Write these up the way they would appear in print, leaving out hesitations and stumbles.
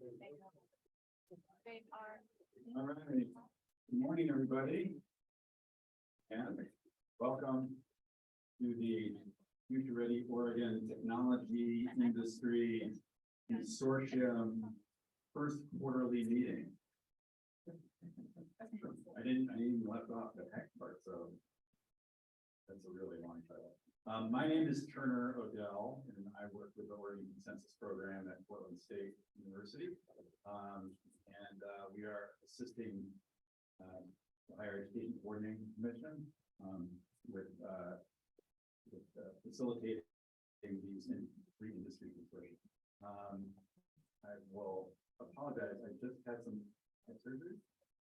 All right. Good morning, everybody. And welcome to the Future Ready Oregon Technology Industry Consortium first quarterly meeting. I didn't even left off the heck part, so that's a really long title. My name is Turner Odell, and I work with the Oregon Consensus Program at Portland State University. We are assisting the Higher Education Coordinating Commission with facilitating these three industry consortia. I will apologize. I just had some surgery,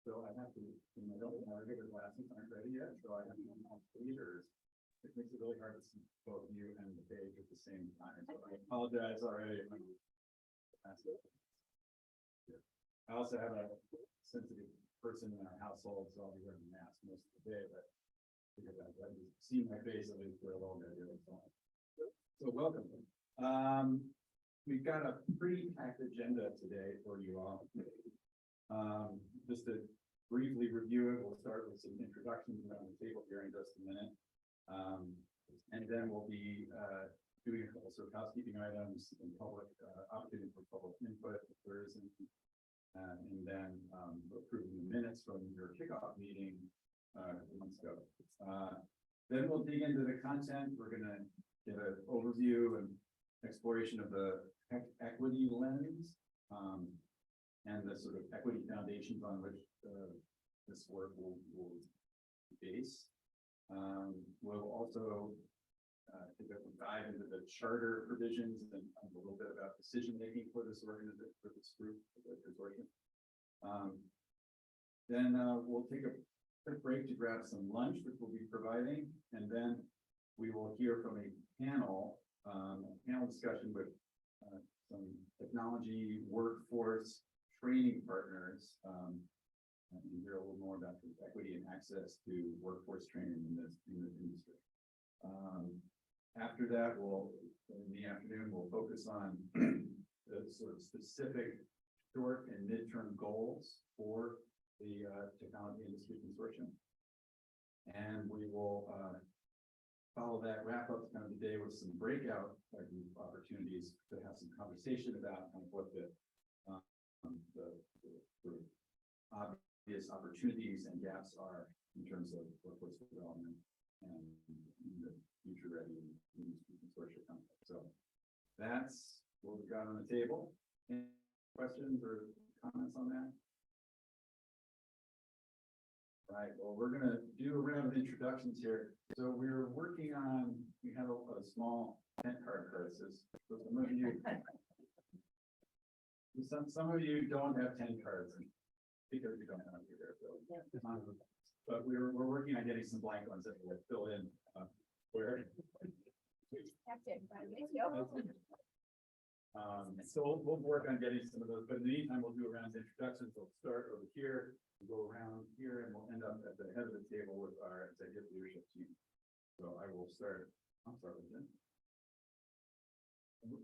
so I have to. I don't have regular glasses aren't ready yet, so I have to use readers. It makes it really hard to see both you and the page at the same time. So I apologize already. I also have a sensitive person in our household, so I'll be wearing a mask most of the day, but because I've seen my face at least for a little bit here. So welcome. We've got a pretty packed agenda today for you all. Just to briefly review it, we'll start with some introductions around the table here in just a minute. And then we'll be doing a couple sort of housekeeping items and public opportunity for public input if there isn't. And then approving the minutes from your kickoff meeting months ago. Then we'll dig into the content. We're going to get an overview and exploration of the equity lens and the sort of equity foundations on which this work will base. We'll also dive into the charter provisions and a little bit about decision making for this organization, for this group, the consortium. Then we'll take a quick break to grab some lunch, which we'll be providing, and then we will hear from a panel discussion with some technology workforce training partners, and hear a little more about the equity and access to workforce training in this industry. After that, in the afternoon, we'll focus on the sort of specific short and midterm goals for the technology industry consortium. And we will follow that, wrap up kind of the day with some breakout opportunities to have some conversation about kind of what the sort of obvious opportunities and gaps are in terms of workforce development and the future ready industry consortia concept. So that's what we've got on the table. Any questions or comments on that? All right, well, we're going to do a round of introductions here. So we had a small tent card crisis. So some of you don't have 10 cards because you don't have either. But we're working on getting some blank ones that will fill in where. So we'll work on getting some of those, but in the meantime, we'll do a round of introductions. We'll start over here, we'll go around here, and we'll end up at the head of the table with our executive leadership team. So I will start. I'll start with Jim.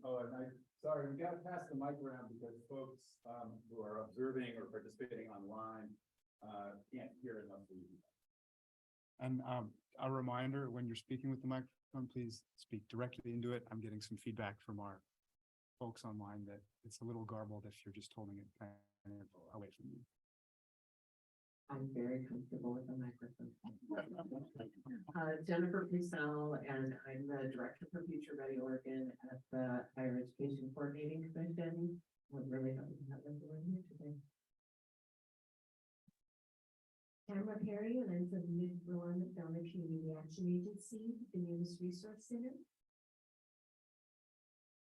Oh, and sorry, we got to pass the mic around because folks who are observing or participating online can't hear enough of you. And a reminder, when you're speaking with the microphone, please speak directly into it. I'm getting some feedback from our folks online that it's a little garbled if you're just holding it kind of away from you. I'm very comfortable with the microphone. Jennifer Purcell, and I'm the Director for Future Ready Oregon at the Higher Education Coordinating Commission. I'm really happy to have everyone here today. Tamara Perry, and I'm from Mid-Willamette Valley Community Action Agency, the News Resource Center.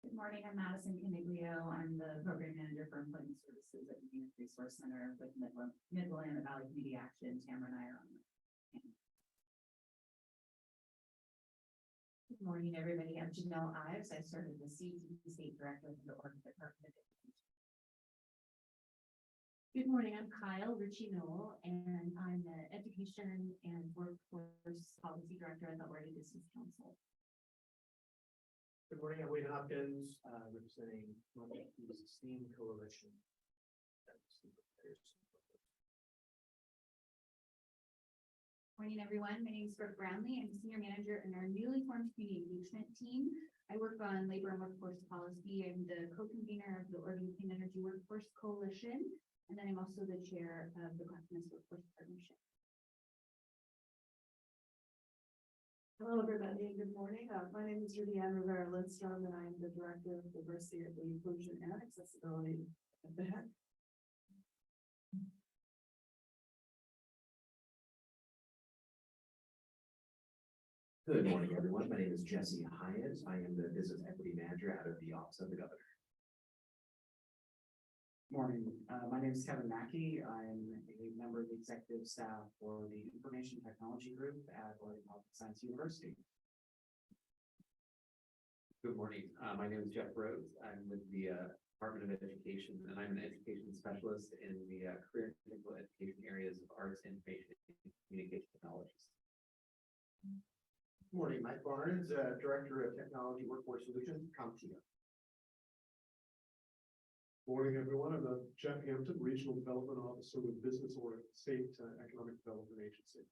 Good morning, I'm Madison Caniglio. I'm the program manager for employment services at the News Resource Center with Mid-Willamette Valley Community Action. Tamara and I are on the panel. Good morning, everybody. I'm Janelle Ives. I serve as the CTE State Director for the Oregon Department of Education. Good morning, I'm Kyle Ritchie-Noel, and I'm the Education and Workforce Policy Director at the Oregon Business Council. Good morning, I'm Wade Hopkins, representing Northeast STEAM Coalition. Morning, everyone. My name is Brooke Brownlee. I'm Senior Manager in our newly formed Community Engagement Team. I work on labor and workforce policy. I'm the co-convener of the Oregon Clean Energy Workforce Coalition, and then I'm also the chair of the Clackamas Workforce Partnership. Hello, everybody. Good morning. My name is Julianne Rivera Lindstrom, and I'm the Director of Diversity, Equity, Inclusion, and Accessibility at the HEC. Good morning, everyone. My name is Jesse Hyatt. I am the Business Equity Manager out of the Office of the Governor. Morning, my name is Kevin Mackey. I'm a member of the executive staff for the Information Technology Group at Oregon Health and Science University. Good morning. My name is Jeff Rhodes. I'm with the Department of Education, and I'm an education specialist in the career and technical education areas of arts, information, and communication technologies. Morning, Mike Barnes, Director of Technology Workforce Solutions, CompTIA. Morning, everyone. I'm Jeff Hampton, Regional Development Officer with Business or State Economic Development Agency.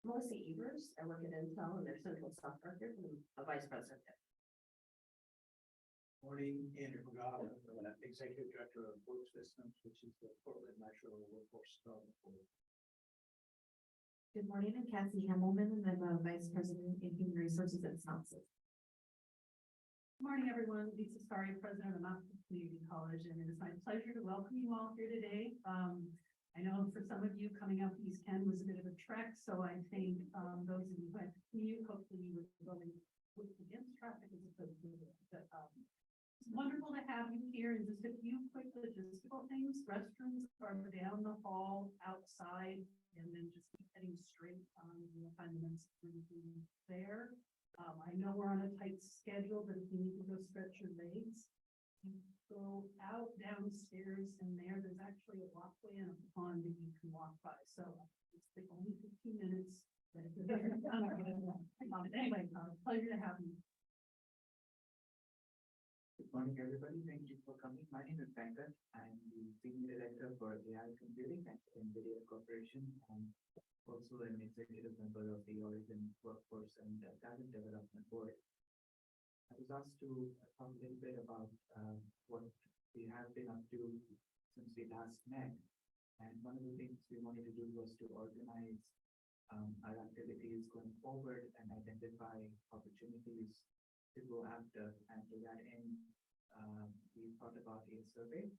Melissa Evers, I work at Intel and their central software group, and I'm a vice president. Morning, Andrew McGowan, Executive Director of Work Systems, which is the Portland Metro Workforce Development Board. Good morning, I'm Cassie Hammelman, and I'm a Vice President in Human Resources at Census. Good morning, everyone. Lisa Sari, President of Mountain Community College, and it is my pleasure to welcome you all here today. I know for some of you coming up East Ken was a bit of a trek, so I think those of you who had to commute, hopefully you were going against traffic as opposed to it. But it's wonderful to have you here, and just a few quick logistical things. Restrooms are down the hall outside, and then just keep heading straight. You'll find the men's room there. I know we're on a tight schedule, but if you need to go stretch your legs, you go out downstairs, and there's actually a walkway and a pond that you can walk by. So it's like only 15 minutes. But if you're anyway, pleasure to have you. Good morning, everybody. Thank you for coming. My name is Venkat. I'm the Senior Director for AI Computing at NVIDIA Corporation, and also an executive member of the Oregon Workforce and Talent Development Board. I was asked to talk a little bit about what we have been up to since we last met. And one of the things we wanted to do was to organize our activities going forward and identify opportunities to go after. And to that end, we thought about a survey.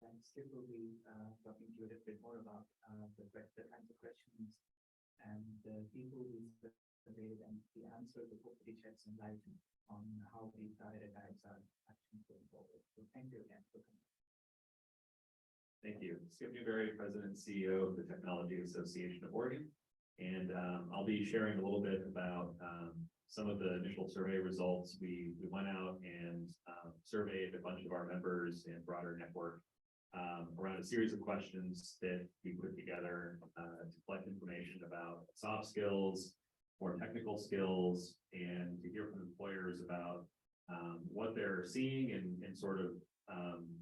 And Skip will be talking to you a little bit more about the kinds of questions and the people we surveyed and the answers to hopefully shed some light on how we prioritize our actions going forward. So thank you again for coming. Thank you. Skip Newberry, President and CEO of the Technology Association of Oregon. And I'll be sharing a little bit about some of the initial survey results. We went out and surveyed a bunch of our members and broader network around a series of questions that we put together to collect information about soft skills, more technical skills, and to hear from employers about what they're seeing and sort of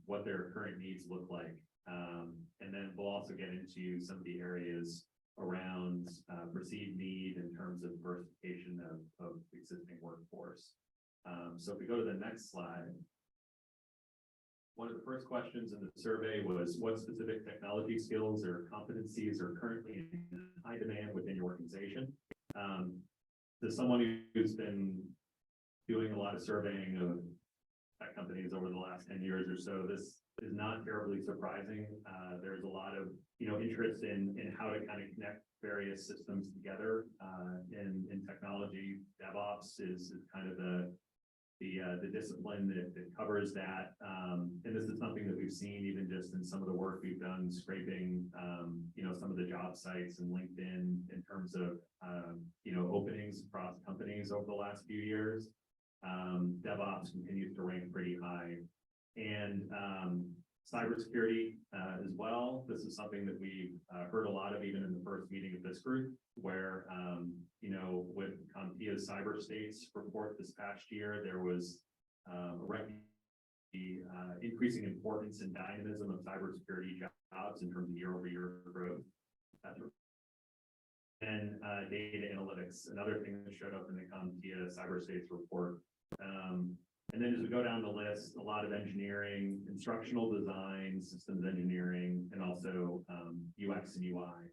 what their current needs look like. And then we'll also get into some of the areas around perceived need in terms of diversification of existing workforce. So if we go to the next slide. One of the first questions in the survey was what specific technology skills or competencies are currently in high demand within your organization? To someone who's been doing a lot of surveying of tech companies over the last 10 years or so, this is not terribly surprising. There's a lot of interest in how to kind of connect various systems together in technology. DevOps is kind of the discipline that covers that. And this is something that we've seen even just in some of the work we've done scraping, some of the job sites and LinkedIn in terms of, openings across companies over the last few years. DevOps continues to rank pretty high. And cybersecurity as well. This is something that we heard a lot of even in the first meeting of this group, where you know, with CompTIA's cyber states report this past year, there was the increasing importance and dynamism of cybersecurity jobs in terms of year-over-year growth. And data analytics, another thing that showed up in the CompTIA cyber states report. And then as we go down the list, a lot of engineering, instructional design, systems engineering, and also UX and UI.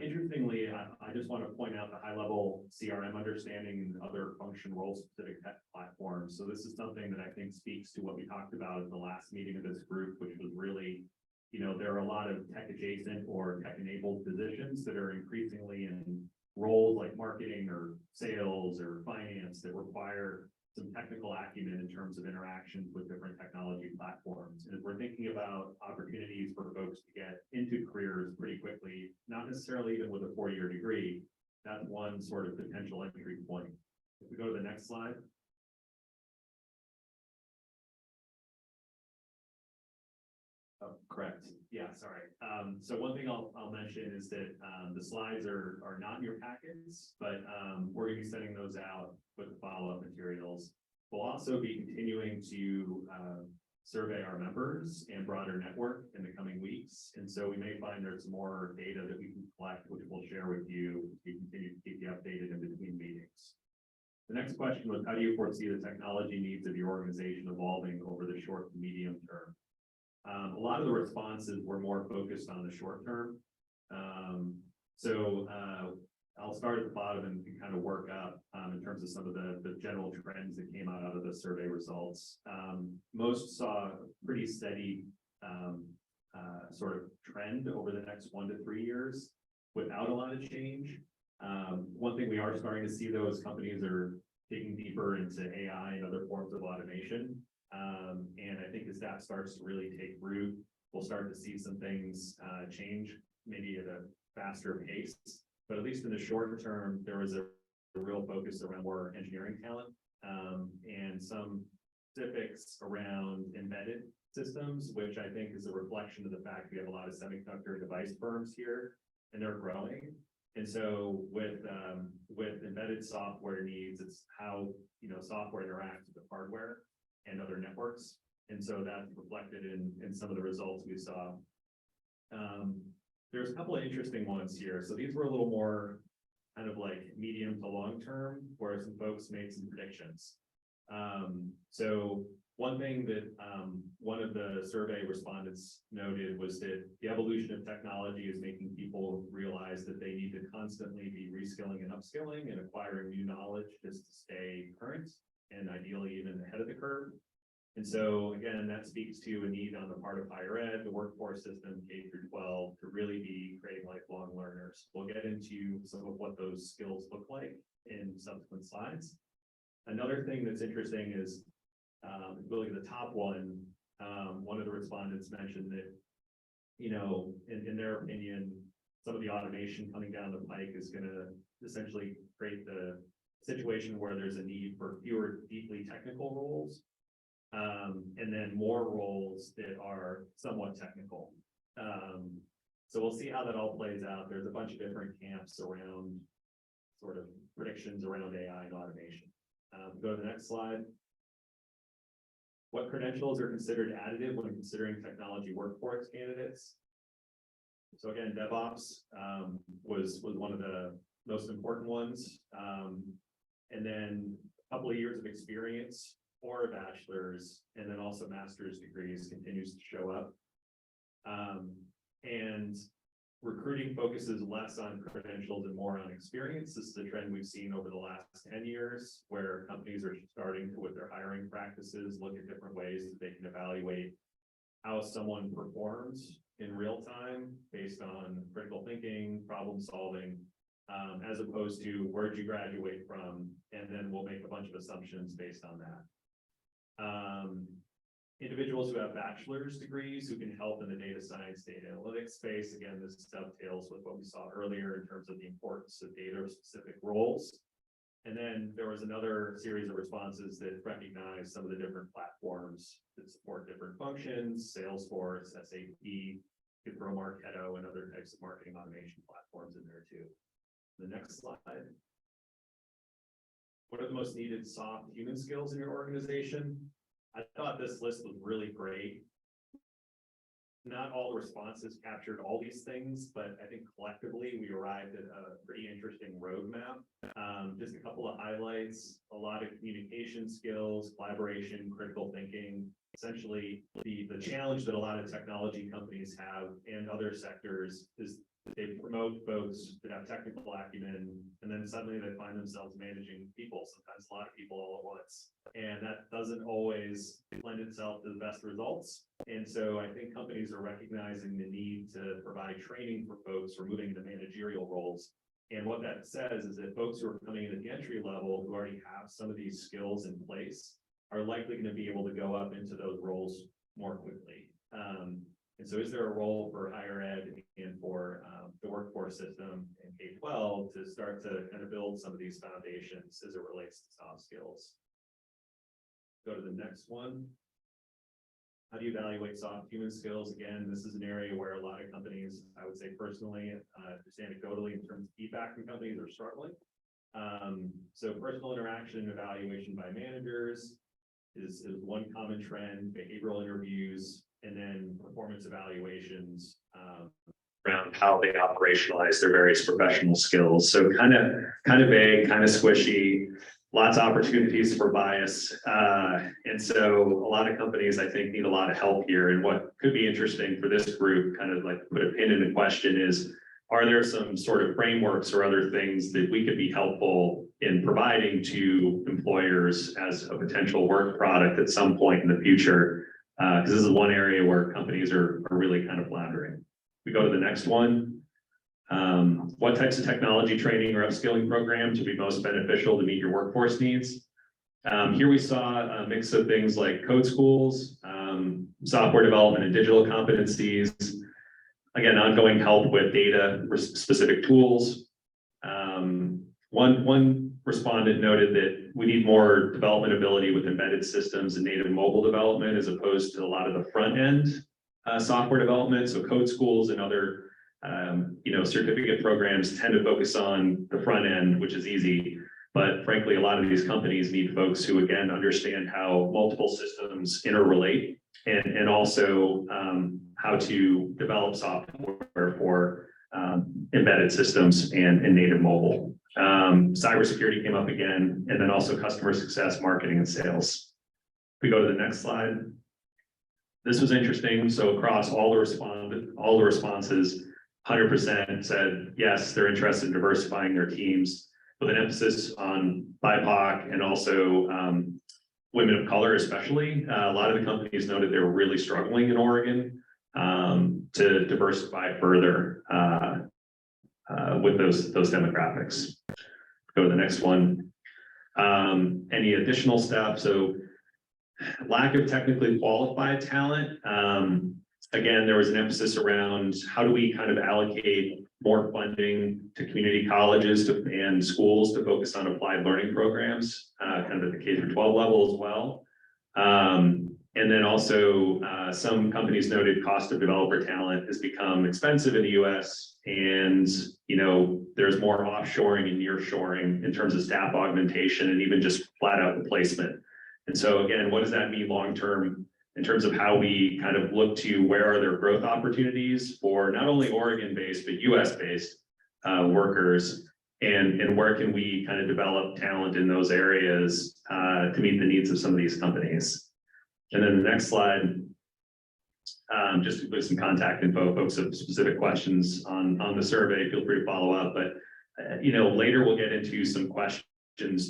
Interestingly, I just want to point out the high level CRM understanding and other function role specific tech platforms. So this is something that I think speaks to what we talked about at the last meeting of this group, which was really, you know, there are a lot of tech adjacent or tech enabled positions that are increasingly in roles like marketing or sales or finance that require some technical acumen in terms of interactions with different technology platforms. And if we're thinking about opportunities for folks to get into careers pretty quickly, not necessarily even with a 4-year degree, that's one sort of potential entry point. If we go to the next slide. Oh, correct. Yeah, sorry. So one thing I'll mention is that the slides are not in your packets, but we're going to be sending those out with the follow-up materials. We'll also be continuing to survey our members and broader network in the coming weeks. And so we may find there's more data that we can collect, which we'll share with you. We continue to keep you updated in between meetings. The next question was, how do you foresee the technology needs of your organization evolving over the short to medium term? A lot of the responses were more focused on the short term. I'll start at the bottom and kind of work up in terms of some of the general trends that came out of the survey results. Most saw a pretty steady sort of trend over the next 1 to 3 years without a lot of change. One thing we are starting to see though is companies are digging deeper into AI and other forms of automation. And I think as that starts to really take root, we'll start to see some things change, maybe at a faster pace. But at least in the short term, there was a real focus around more engineering talent and some specifics around embedded systems, which I think is a reflection of the fact we have a lot of semiconductor device firms here, and they're growing. And so with embedded software needs, it's how, you know, software interacts with the hardware and other networks. And so that's reflected in some of the results we saw. There's a couple of interesting ones here. So these were a little more kind of like medium to long term, where some folks made some predictions. So one thing that one of the survey respondents noted was that the evolution of technology is making people realize that they need to constantly be reskilling and upskilling and acquiring new knowledge just to stay current and ideally even ahead of the curve. And so again, that speaks to a need on the part of higher ed, the workforce system, K through 12, to really be creating lifelong learners. We'll get into some of what those skills look like in subsequent slides. Another thing that's interesting is, if we look at the top one, one of the respondents mentioned that, you know, in their opinion, some of the automation coming down the pike is going to essentially create the situation where there's a need for fewer deeply technical roles. And then more roles that are somewhat technical. So we'll see how that all plays out. There's a bunch of different camps around sort of predictions around AI and automation. Go to the next slide. What credentials are considered additive when considering technology workforce candidates? So again, DevOps was one of the most important ones. And then a couple of years of experience or a bachelor's, and then also master's degrees continues to show up. And recruiting focuses less on credentials and more on experience. This is a trend we've seen over the last 10 years, where companies are starting to, with their hiring practices, look at different ways that they can evaluate how someone performs in real time based on critical thinking, problem solving, as opposed to where'd you graduate from, and then we'll make a bunch of assumptions based on that. Individuals who have bachelor's degrees who can help in the data science, data analytics space. Again, this dovetails with what we saw earlier in terms of the importance of data specific roles. And then there was another series of responses that recognized some of the different platforms that support different functions, Salesforce, SAP, you could throw Marketo and other types of marketing automation platforms in there too. The next slide. What are the most needed soft human skills in your organization? I thought this list was really great. Not all the responses captured all these things, but I think collectively we arrived at a pretty interesting roadmap. Just a couple of highlights, a lot of communication skills, collaboration, critical thinking. Essentially, the challenge that a lot of technology companies have and other sectors is they promote folks that have technical acumen, and then suddenly they find themselves managing people, sometimes a lot of people all at once. And that doesn't always lend itself to the best results. And so I think companies are recognizing the need to provide training for folks who are moving into managerial roles. And what that says is that folks who are coming in at the entry level, who already have some of these skills in place, are likely going to be able to go up into those roles more quickly. And so is there a role for higher ed and for the workforce system in K-12 to start to kind of build some of these foundations as it relates to soft skills? Go to the next one. How do you evaluate soft human skills? Again, this is an area where a lot of companies, I would say personally, just anecdotally in terms of feedback from companies, are struggling. So personal interaction and evaluation by managers is one common trend, behavioral interviews, and then performance evaluations around how they operationalize their various professional skills. So kind of vague, kind of squishy, lots of opportunities for bias. And so a lot of companies, I think, need a lot of help here. And what could be interesting for this group, kind of like put a pin in the question is, are there some sort of frameworks or other things that we could be helpful in providing to employers as a potential work product at some point in the future? Because this is one area where companies are really kind of floundering. We go to the next one. What types of technology training or upskilling programs would be most beneficial to meet your workforce needs? Here we saw a mix of things like code schools, software development and digital competencies. Again, ongoing help with data specific tools. One respondent noted that we need more development ability with embedded systems and native mobile development as opposed to a lot of the front end software development. So code schools and other certificate programs tend to focus on the front end, which is easy. But frankly, a lot of these companies need folks who, again, understand how multiple systems interrelate and also how to develop software for embedded systems and native mobile. Cybersecurity came up again, and then also customer success, marketing, and sales. We go to the next slide. This was interesting. So across all the responses, 100% said yes, they're interested in diversifying their teams with an emphasis on BIPOC and also women of color, especially. A lot of the companies noted they were really struggling in Oregon to diversify further with those demographics. Go to the next one. Any additional steps? So lack of technically qualified talent. Again, there was an emphasis around how do we kind of allocate more funding to community colleges and schools to focus on applied learning programs, kind of at the K-12 level as well. And then also some companies noted cost of developer talent has become expensive in the US, and there's more offshoring and nearshoring in terms of staff augmentation and even just flat out replacement. And so again, what does that mean long term in terms of how we kind of look to where are there growth opportunities for not only Oregon based but US based workers, and where can we kind of develop talent in those areas to meet the needs of some of these companies? And then the next slide, just to put some contact info, folks have specific questions on the survey, feel free to follow up. But later we'll get into some questions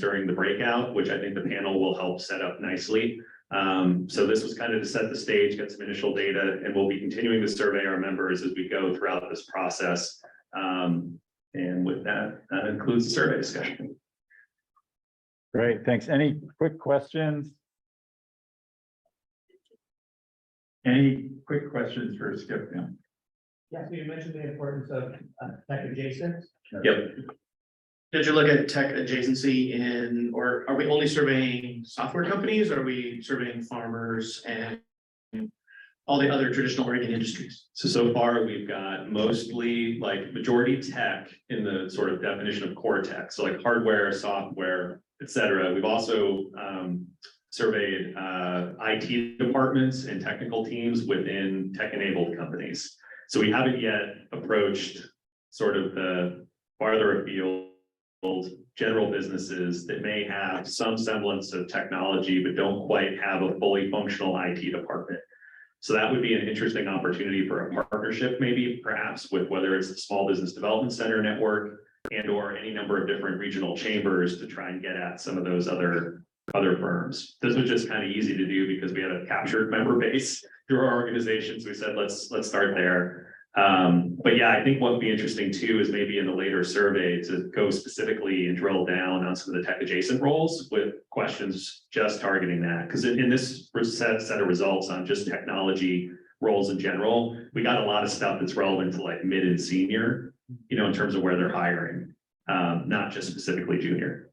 during the breakout, which I think the panel will help set up nicely. So this was kind of to set the stage, get some initial data, and we'll be continuing to survey our members as we go throughout this process. And with that, that concludes the survey discussion. Great, thanks. Any quick questions? Any quick questions for Skip? Yeah, so you mentioned the importance of tech adjacent. Yep. Did you look at tech adjacency or are we only surveying software companies? Or are we surveying farmers and all the other traditional Oregon industries? So far, we've got mostly like majority tech in the sort of definition of core tech, so like hardware, software, et cetera. We've also surveyed IT departments and technical teams within tech-enabled companies. So we haven't yet approached sort of the farther afield general businesses that may have some semblance of technology, but don't quite have a fully functional IT department. So that would be an interesting opportunity for a partnership, maybe perhaps with whether it's the Small Business Development Center network and or any number of different regional chambers to try and get at some of those other firms. This was just kind of easy to do because we had a captured member base through our organization. So we said, let's start there. But yeah, I think what would be interesting too is maybe in the later survey to go specifically and drill down on some of the tech adjacent roles with questions just targeting that. Because in this set of results on just technology roles in general, we got a lot of stuff that's relevant to like mid and senior, you know, in terms of where they're hiring, not just specifically junior.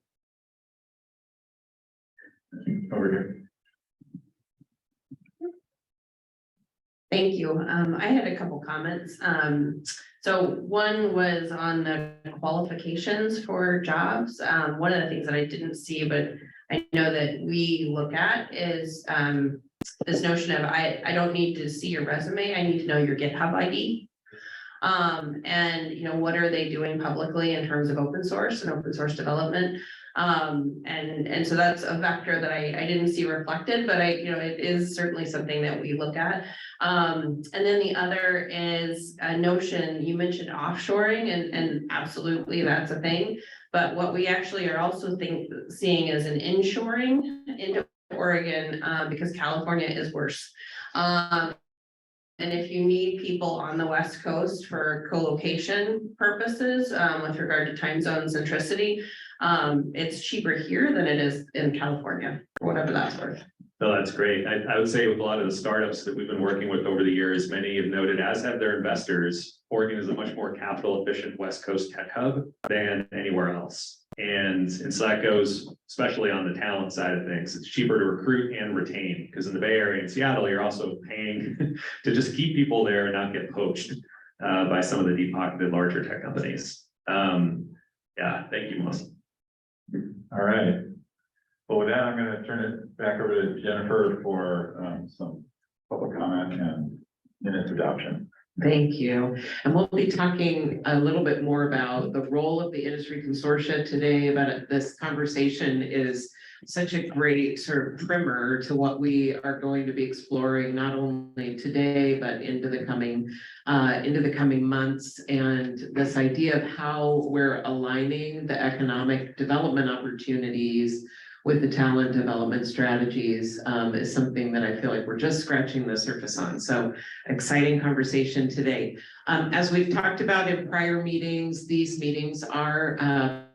Over here. Thank you. I had a couple comments. So one was on the qualifications for jobs. One of the things that I didn't see, but I know that we look at is this notion of I don't need to see your resume. I need to know your GitHub ID. And you know, what are they doing publicly in terms of open source and open source development? And so that's a vector that I didn't see reflected, but it is certainly something that we look at. And then the other is a notion, you mentioned offshoring and absolutely that's a thing. But what we actually are also seeing is an inshoring into Oregon, because California is worse. And if you need people on the West Coast for co-location purposes, with regard to time zone centricity, it's cheaper here than it is in California, or whatever that's worth. No, that's great. I would say with a lot of the startups that we've been working with over the years, many have noted, as have their investors, Oregon is a much more capital efficient West Coast tech hub than anywhere else. And so that goes especially on the talent side of things. It's cheaper to recruit and retain because in the Bay Area and Seattle, you're also paying to just keep people there and not get poached by some of the deep-pocketed larger tech companies. Yeah, thank you, Melissa. All right. Well, with that, I'm going to turn it back over to Jennifer for some public comment and minutes adoption. Thank you. And we'll be talking a little bit more about the role of the industry consortia today, but this conversation is such a great sort of primer to what we are going to be exploring, not only today, but into the coming months. And this idea of how we're aligning the economic development opportunities with the talent development strategies is something that I feel like we're just scratching the surface on. So exciting conversation today. As we've talked about in prior meetings, these meetings are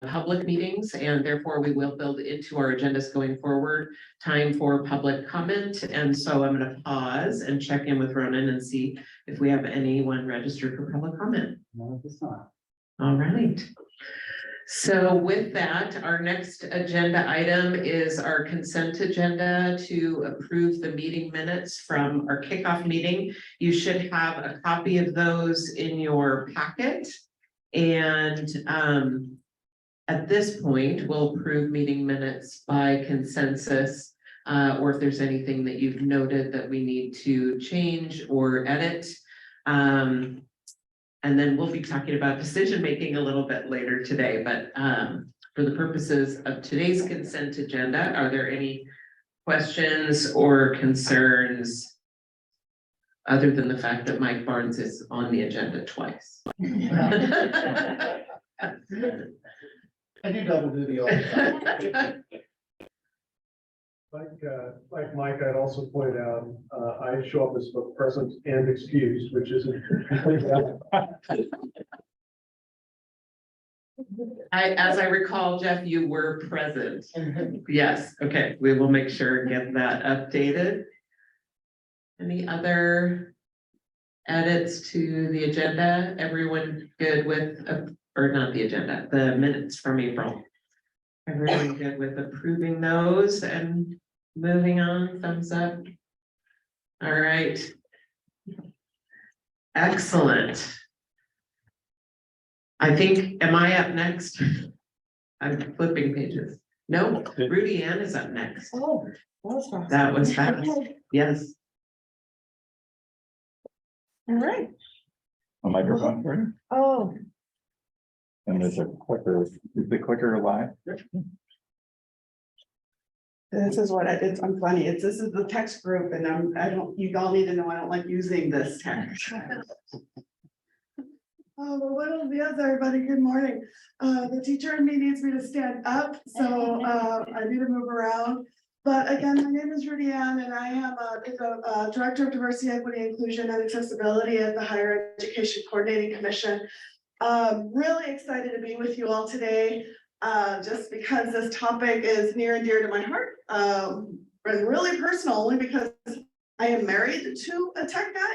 public meetings, and therefore we will build into our agendas going forward time for public comment. And so I'm going to pause and check in with Ronan and see if we have anyone registered for public comment. No, it's not. All right. So with that, our next agenda item is our consent agenda to approve the meeting minutes from our kickoff meeting. You should have a copy of those in your packet. And at this point, we'll approve meeting minutes by consensus, or if there's anything that you've noted that we need to change or edit. And then we'll be talking about decision-making a little bit later today, but for the purposes of today's consent agenda, are there any questions or concerns other than the fact that Mike Barnes is on the agenda twice? I do double duty all the time. Like Mike, I'd also point out, I show up as both present and excused, which isn't completely. As I recall, Jeff, you were present. Yes, okay, we will make sure and get that updated. Any other edits to the agenda? Everyone good with, or not the agenda, the minutes from April? Everyone good with approving those and moving on, thumbs up? All right. Excellent. I think, am I up next? I'm flipping pages. No, Rudy Ann is up next. Oh, that was fast. That was fast. Yes. All right. A microphone for you, Oh, and there's a clicker, is the clicker live? this is what I'm funny. This is the text group and you all need to know I don't like using this text. Oh, well, buenos dias, everybody. Good morning. The teacher in me needs me to stand up, so I need to move around. But again, my name is Rudy Ann, and I am the Director of Diversity, Equity, Inclusion, and Accessibility at the Higher Education Coordinating Commission. Really excited to be with you all today, just because this topic is near and dear to my heart, and really personal, only because I am married to a tech guy.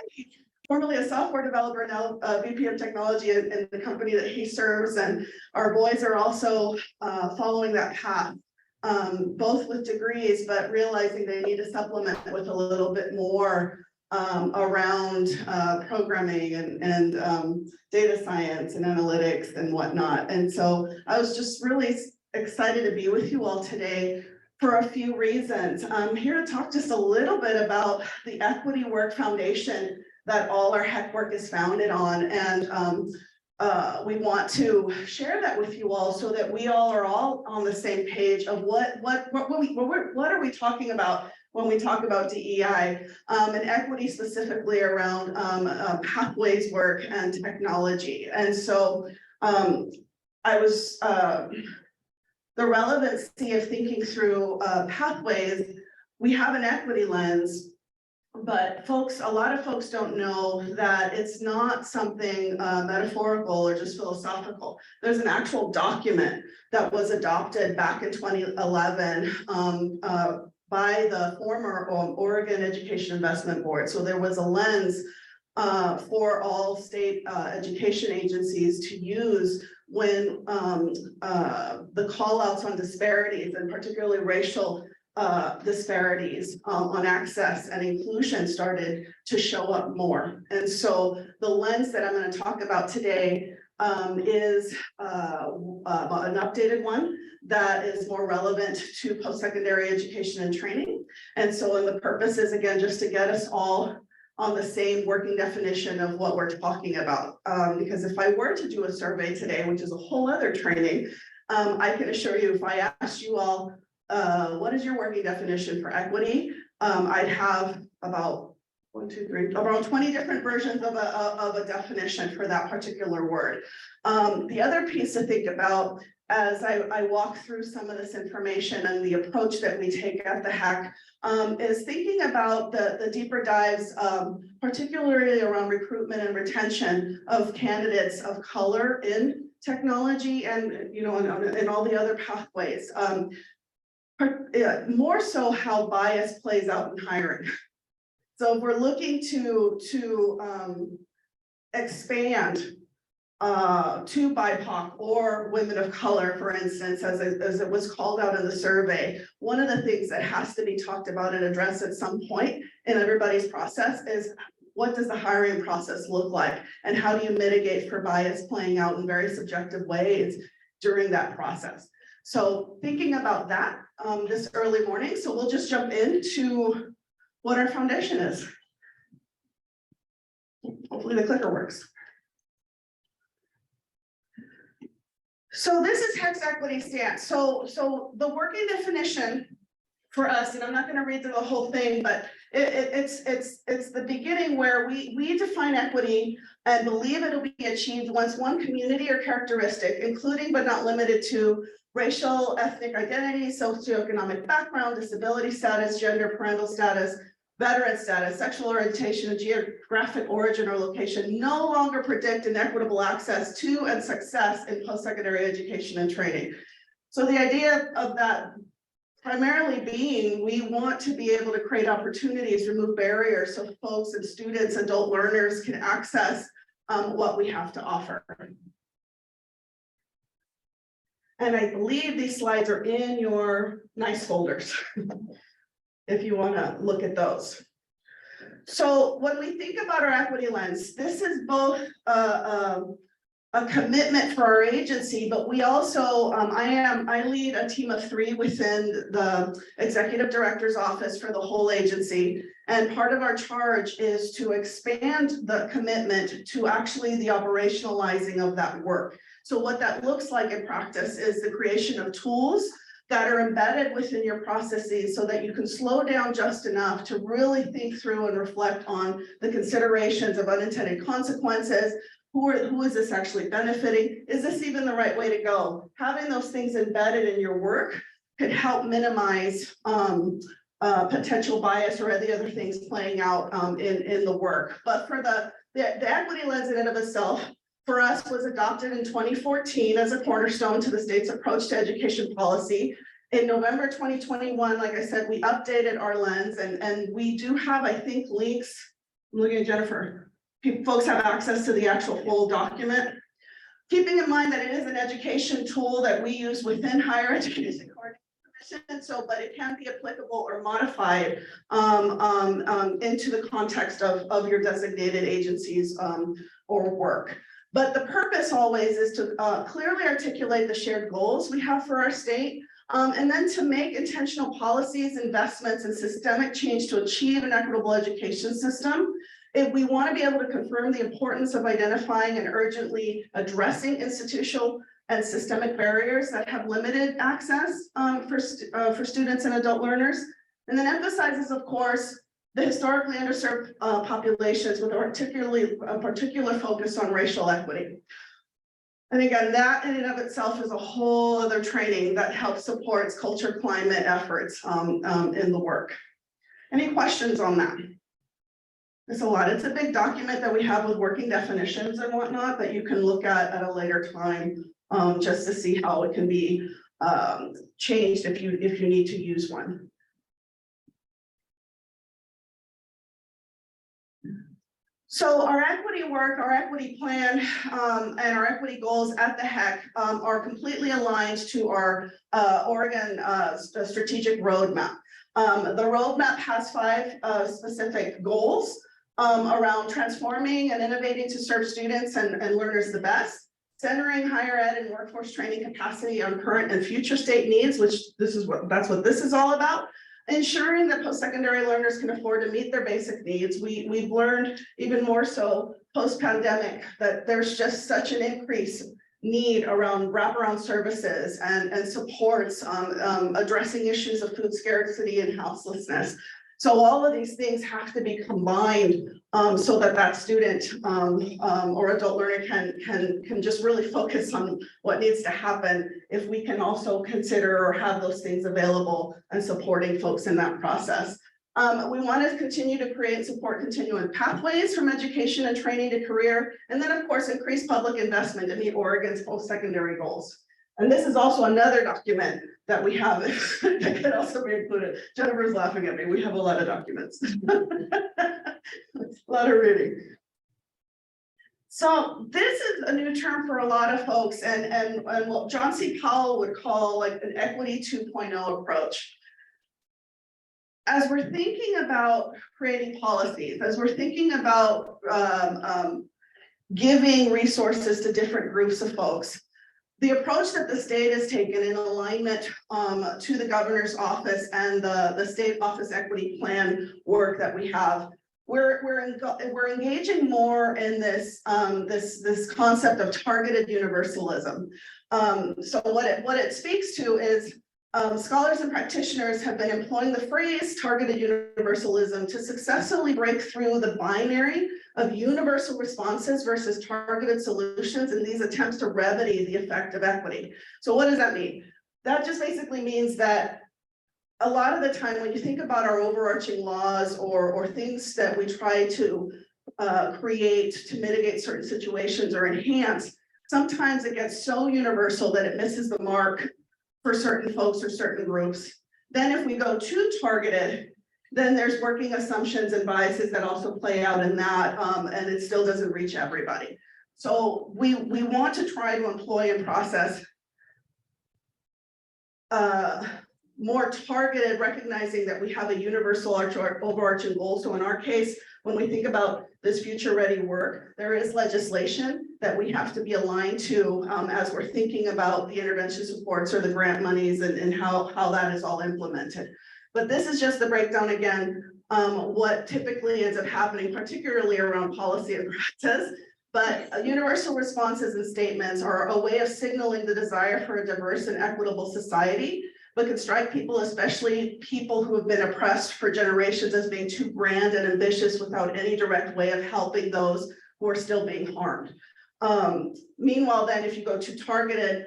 Formerly a software developer, now VP of technology in the company that he serves, and our boys are also following that path, both with degrees, but realizing they need to supplement with a little bit more around programming and data science and analytics and whatnot. And so I was just really excited to be with you all today for a few reasons. I'm here to talk just a little bit about the Equity Work Foundation that all our HEC work is founded on. And we want to share that with you all so that we all are all on the same page of what are we talking about when we talk about DEI and equity, specifically around pathways work and technology. And so I was the relevancy of thinking through pathways. We have an equity lens, but a lot of folks don't know that it's not something metaphorical or just philosophical. There's an actual document that was adopted back in 2011 by the former Oregon Education Investment Board. So there was a lens for all state education agencies to use when the call outs on disparities, and particularly racial disparities on access and inclusion started to show up more. And so the lens that I'm going to talk about today is an updated one that is more relevant to post-secondary education and training. And so the purpose is, again, just to get us all on the same working definition of what we're talking about. Because if I were to do a survey today, which is a whole other training, I can assure you, if I asked you all, what is your working definition for equity? I'd have about around 20 different versions of a definition for that particular word. The other piece to think about as I walk through some of this information and the approach that we take at the HEC is thinking about the deeper dives, particularly around recruitment and retention of candidates of color in technology and, and all the other pathways. More so how bias plays out in hiring. So if we're looking to expand to BIPOC or women of color, for instance, as it was called out in the survey, one of the things that has to be talked about and addressed at some point in everybody's process is, what does the hiring process look like? And how do you mitigate for bias playing out in very subjective ways during that process? So thinking about that this early morning, so we'll just jump into what our foundation is. Hopefully the clicker works. So this is HEC's equity stance. So the working definition for us, and I'm not going to read through the whole thing, but it's the beginning where we define equity and believe it'll be achieved once one community or characteristic, including but not limited to racial, ethnic identity, socioeconomic background, disability status, gender, parental status, veteran status, sexual orientation, and geographic origin or location no longer predict inequitable access to and success in post-secondary education and training. So the idea of that primarily being, we want to be able to create opportunities, remove barriers so folks and students, adult learners can access what we have to offer. And I believe these slides are in your nice folders if you want to look at those. So when we think about our equity lens, this is both a commitment for our agency, but we also, I lead a team of 3 within the executive director's office for the whole agency. And part of our charge is to expand the commitment to actually the operationalizing of that work. So what that looks like in practice is the creation of tools that are embedded within your processes so that you can slow down just enough to really think through and reflect on the considerations of unintended consequences. Who is this actually benefiting? Is this even the right way to go? Having those things embedded in your work could help minimize potential bias or the other things playing out in the work. But for the equity lens in and of itself, for us, was adopted in 2014 as a cornerstone to the state's approach to education policy. In November 2021, like I said, we updated our lens and we do have, I think, links. I'm looking at Jennifer. Folks have access to the actual full document. Keeping in mind that it is an education tool that we use within higher education commission, so but it can be applicable or modified into the context of your designated agencies or work. But the purpose always is to clearly articulate the shared goals we have for our state, and then to make intentional policies, investments, and systemic change to achieve an equitable education system. If we want to be able to confirm the importance of identifying and urgently addressing institutional and systemic barriers that have limited access for students and adult learners, and then emphasizes, of course, the historically underserved populations with a particular focus on racial equity. And again, that in and of itself is a whole other training that helps supports culture climate efforts in the work. Any questions on that? It's a lot. It's a big document that we have with working definitions and whatnot that you can look at a later time just to see how it can be changed if you need to use one. So our equity work, our equity plan, and our equity goals at the HEC are completely aligned to our Oregon strategic roadmap. The roadmap has 5 specific goals around transforming and innovating to serve students and learners the best, centering higher ed and workforce training capacity on current and future state needs, which that's what this is all about. Ensuring that post-secondary learners can afford to meet their basic needs. We've learned even more so post-pandemic that there's just such an increase need around wraparound services and supports addressing issues of food scarcity and houselessness. So all of these things have to be combined so that student or adult learner can just really focus on what needs to happen if we can also consider or have those things available and supporting folks in that process. We want to continue to create and support continuing pathways from education and training to career, and then of course increase public investment to meet Oregon's post-secondary goals. And this is also another document that we have that could also be included. Jennifer's laughing at me. We have a lot of documents. A lot of reading. So this is a new term for a lot of folks and what John C. Powell would call like an equity 2.0 approach. As we're thinking about creating policies, as we're thinking about giving resources to different groups of folks, the approach that the state has taken in alignment to the governor's office and the state office equity plan work that we have, we're engaging more in this this concept of targeted universalism. So what it speaks to is scholars and practitioners have been employing the phrase targeted universalism to successfully break through the binary of universal responses versus targeted solutions in these attempts to remedy the effect of equity. So what does that mean? That just basically means that a lot of the time when you think about our overarching laws or things that we try to create to mitigate certain situations or enhance, sometimes it gets so universal that it misses the mark for certain folks or certain groups. Then if we go too targeted, then there's working assumptions and biases that also play out in that, and it still doesn't reach everybody. So we want to try to employ and process more targeted, recognizing that we have a universal overarching goal. So in our case, when we think about this future ready work, there is legislation that we have to be aligned to as we're thinking about the intervention supports or the grant monies and how that is all implemented. But this is just the breakdown again, what typically ends up happening, particularly around policy and practice. But universal responses and statements are a way of signaling the desire for a diverse and equitable society, but can strike people, especially people who have been oppressed for generations, as being too grand and ambitious without any direct way of helping those who are still being harmed. Meanwhile, then, if you go to targeted,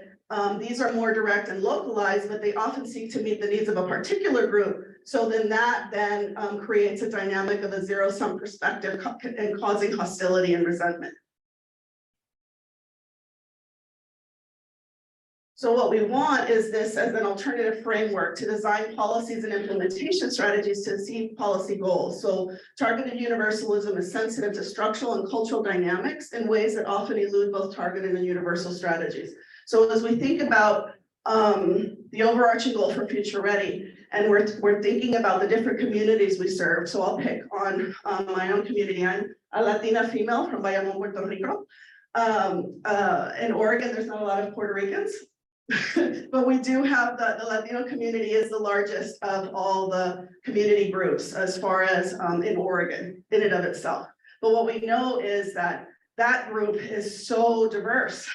these are more direct and localized, but they often seek to meet the needs of a particular group. So then that creates a dynamic of a zero-sum perspective and causing hostility and resentment. So what we want is this as an alternative framework to design policies and implementation strategies to achieve policy goals. So targeted universalism is sensitive to structural and cultural dynamics in ways that often elude both targeted and universal strategies. So as we think about the overarching goal for Future Ready, and we're thinking about the different communities we serve. So I'll pick on my own community. I'm a Latina female from Bayamón, Puerto Rico. In Oregon, there's not a lot of Puerto Ricans. But we do have the Latino community is the largest of all the community groups as far as in Oregon in and of itself. But what we know is that that group is so diverse,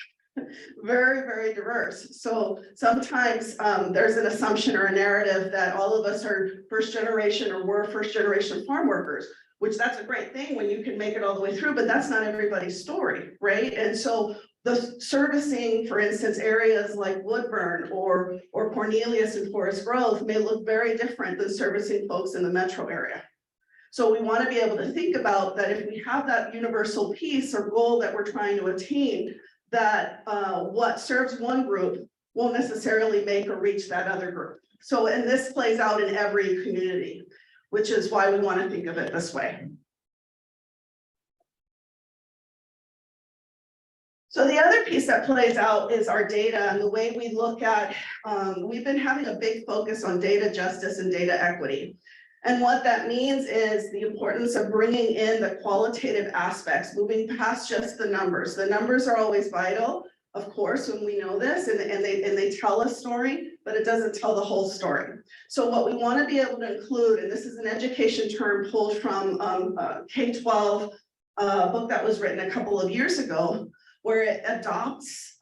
very, very diverse. So sometimes there's an assumption or a narrative that all of us are first generation or we're first generation farm workers, which that's a great thing when you can make it all the way through, but that's not everybody's story, right? And so the servicing, for instance, areas like Woodburn or Cornelius and Forest Grove may look very different than servicing folks in the metro area. So we want to be able to think about that if we have that universal piece or goal that we're trying to attain, that what serves one group won't necessarily make or reach that other group. So, and this plays out in every community, which is why we want to think of it this way. So the other piece that plays out is our data and the way we look at, we've been having a big focus on data justice and data equity. And what that means is the importance of bringing in the qualitative aspects, moving past just the numbers. The numbers are always vital, of course, when we know this, and they tell a story, but it doesn't tell the whole story. So what we want to be able to include, and this is an education term pulled from K-12 book that was written a couple of years ago, where it adopts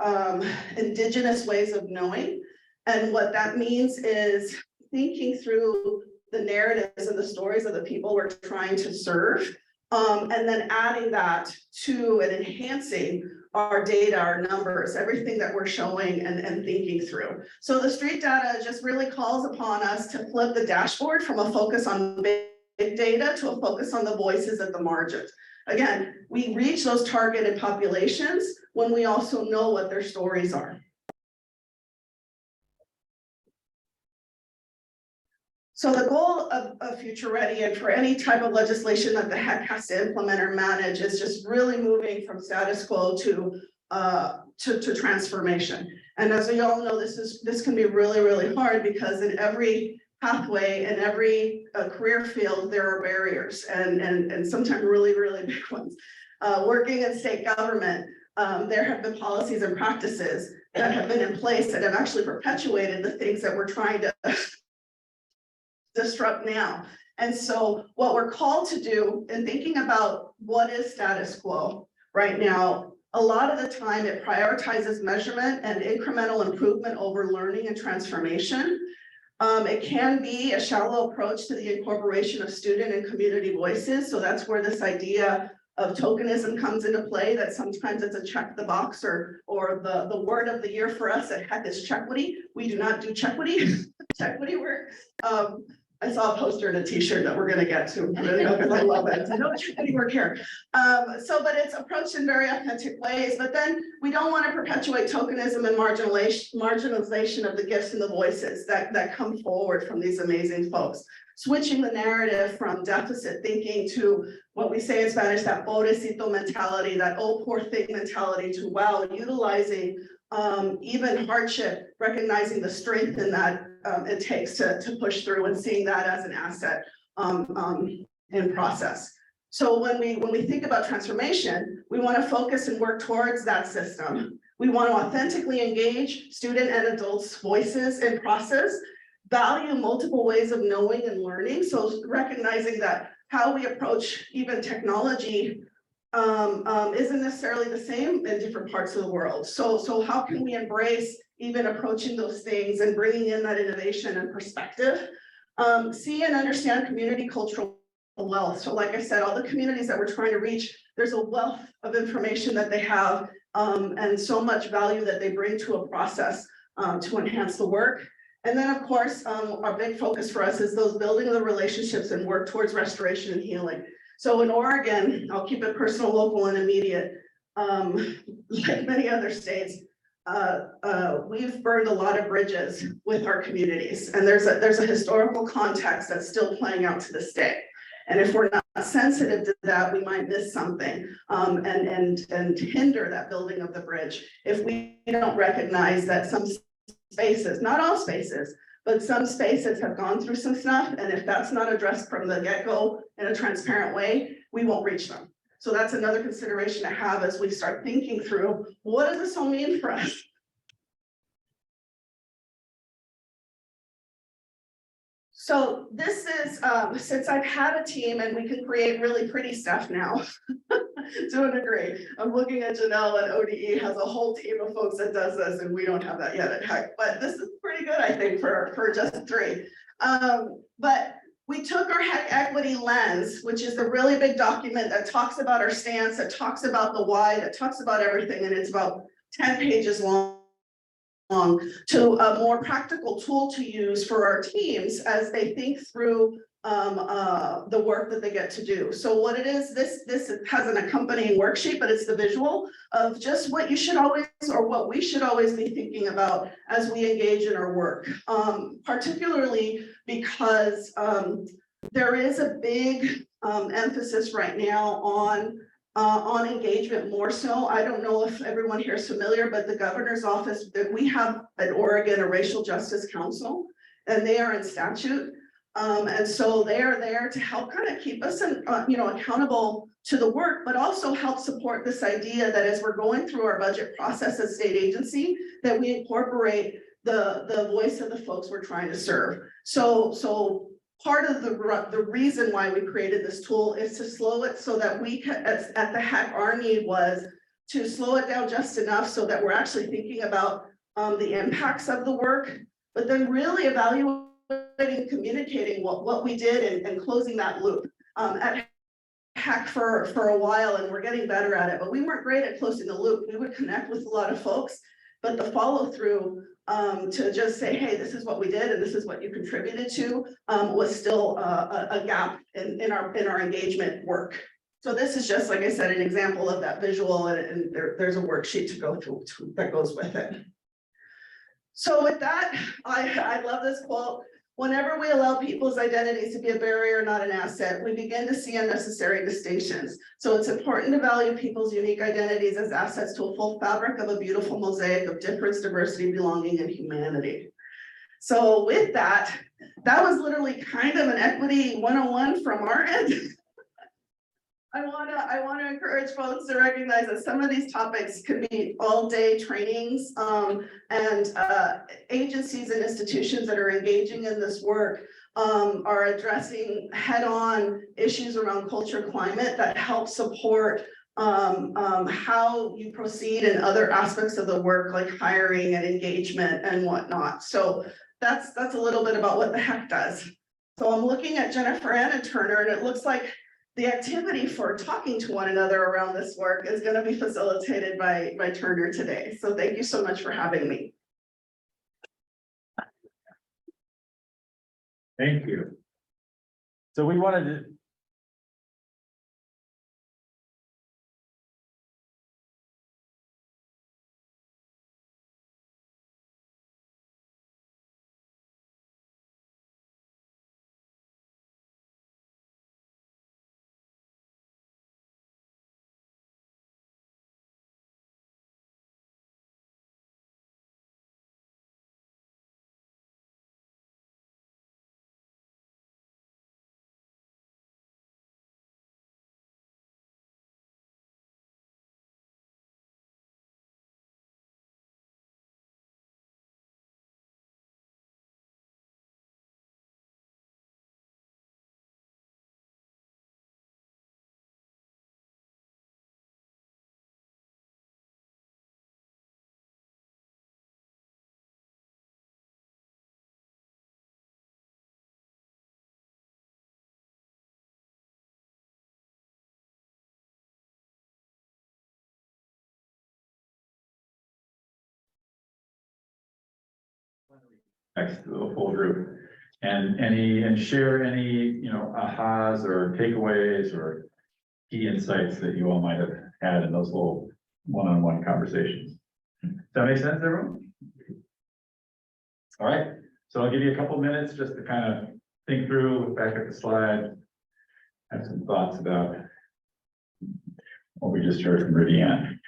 indigenous ways of knowing. And what that means is thinking through the narratives and the stories of the people we're trying to serve, and then adding that to and enhancing our data, our numbers, everything that we're showing and thinking through. So the street data just really calls upon us to flip the dashboard from a focus on big data to a focus on the voices at the margins. Again, we reach those targeted populations when we also know what their stories are. So the goal of Future Ready and for any type of legislation that the HEC has to implement or manage is just really moving from status quo to transformation. And as we all know, this can be really, really hard because in every pathway and every career field, there are barriers and sometimes really, really big ones. Working in state government, there have been policies and practices that have been in place that have actually perpetuated the things that we're trying to disrupt now. And so what we're called to do in thinking about what is status quo right now, a lot of the time it prioritizes measurement and incremental improvement over learning and transformation. It can be a shallow approach to the incorporation of student and community voices. So that's where this idea of tokenism comes into play, that sometimes it's a check the box or the word of the year for us at HEC is chequity. We do not do chequity, chequity work. I saw a poster and a t-shirt that we're gonna get to, because I love it. I know chequity work here. But it's approached in very authentic ways, but then we don't want to perpetuate tokenism and marginalization of the gifts and the voices that come forward from these amazing folks. Switching the narrative from deficit thinking to what we say in Spanish, that pobrecito mentality, that oh poor thing mentality, to wow, utilizing even hardship, recognizing the strength in that it takes to push through and seeing that as an asset in process. So when we think about transformation, we want to focus and work towards that system. We want to authentically engage student and adults' voices in process, value multiple ways of knowing and learning. So recognizing that how we approach even technology isn't necessarily the same in different parts of the world. So how can we embrace even approaching those things and bringing in that innovation and perspective? See and understand community cultural wealth. So like I said, all the communities that we're trying to reach, there's a wealth of information that they have and so much value that they bring to a process to enhance the work. And then, of course, our big focus for us is those building of the relationships and work towards restoration and healing. So in Oregon, I'll keep it personal, local, and immediate. Like many other states, we've burned a lot of bridges with our communities, and there's a historical context that's still playing out to this day. And if we're not sensitive to that, we might miss something and hinder that building of the bridge. If we don't recognize that some spaces, not all spaces, but some spaces have gone through some stuff, and if that's not addressed from the get-go in a transparent way, we won't reach them. So that's another consideration to have as we start thinking through, what does this all mean for us? So this is, since I've had a team and we can create really pretty stuff now, to a degree. I'm looking at Janelle, and ODE has a whole team of folks that does this, and we don't have that yet at HEC, but this is pretty good, I think, for just 3. But we took our HEC equity lens, which is the really big document that talks about our stance, that talks about the why, that talks about everything, and it's about 10 pages long, to a more practical tool to use for our teams as they think through the work that they get to do. So what it is, this has an accompanying worksheet, but it's the visual of just what you should always, or what we should always be thinking about as we engage in our work. Particularly because there is a big emphasis right now on engagement more so. I don't know if everyone here is familiar, but the governor's office, that we have at Oregon, a racial justice council, and they are in statute. And so they are there to help kind of keep us accountable to the work, but also help support this idea that as we're going through our budget process as state agency, that we incorporate the voice of the folks we're trying to serve. So part of the reason why we created this tool is to slow it so that we can, at the HEC, our need was to slow it down just enough so that we're actually thinking about the impacts of the work, but then really evaluating, communicating what we did and closing that loop. At HEC for a while, and we're getting better at it, but we weren't great at closing the loop. We would connect with a lot of folks, but the follow through to just say, hey, this is what we did and this is what you contributed to was still a gap in our engagement work. So this is just, like I said, an example of that visual, and there's a worksheet to go through that goes with it. So with that, I love this quote. Whenever we allow people's identities to be a barrier, not an asset, we begin to see unnecessary distinctions. So it's important to value people's unique identities as assets to a full fabric of a beautiful mosaic of difference, diversity, belonging, and humanity. So with that, that was literally kind of an equity 101 from our end. I want to encourage folks to recognize that some of these topics can be all-day trainings, and agencies and institutions that are engaging in this work are addressing head-on issues around culture, climate that help support how you proceed in other aspects of the work, like hiring and engagement and whatnot. So that's a little bit about what the HEC does. So I'm looking at Jennifer Ann and Turner, and it looks like the activity for talking to one another around this work is going to be facilitated by Turner today. So thank you so much for having me. Thank you. So we wanted to next to the full group. And share any, ahas or takeaways or key insights that you all might have had in those little one-on-one conversations. Does that make sense, everyone? All right, so I'll give you a couple minutes just to kind of think through, look back at the slide, have some thoughts about what we just heard from Rudy Ann.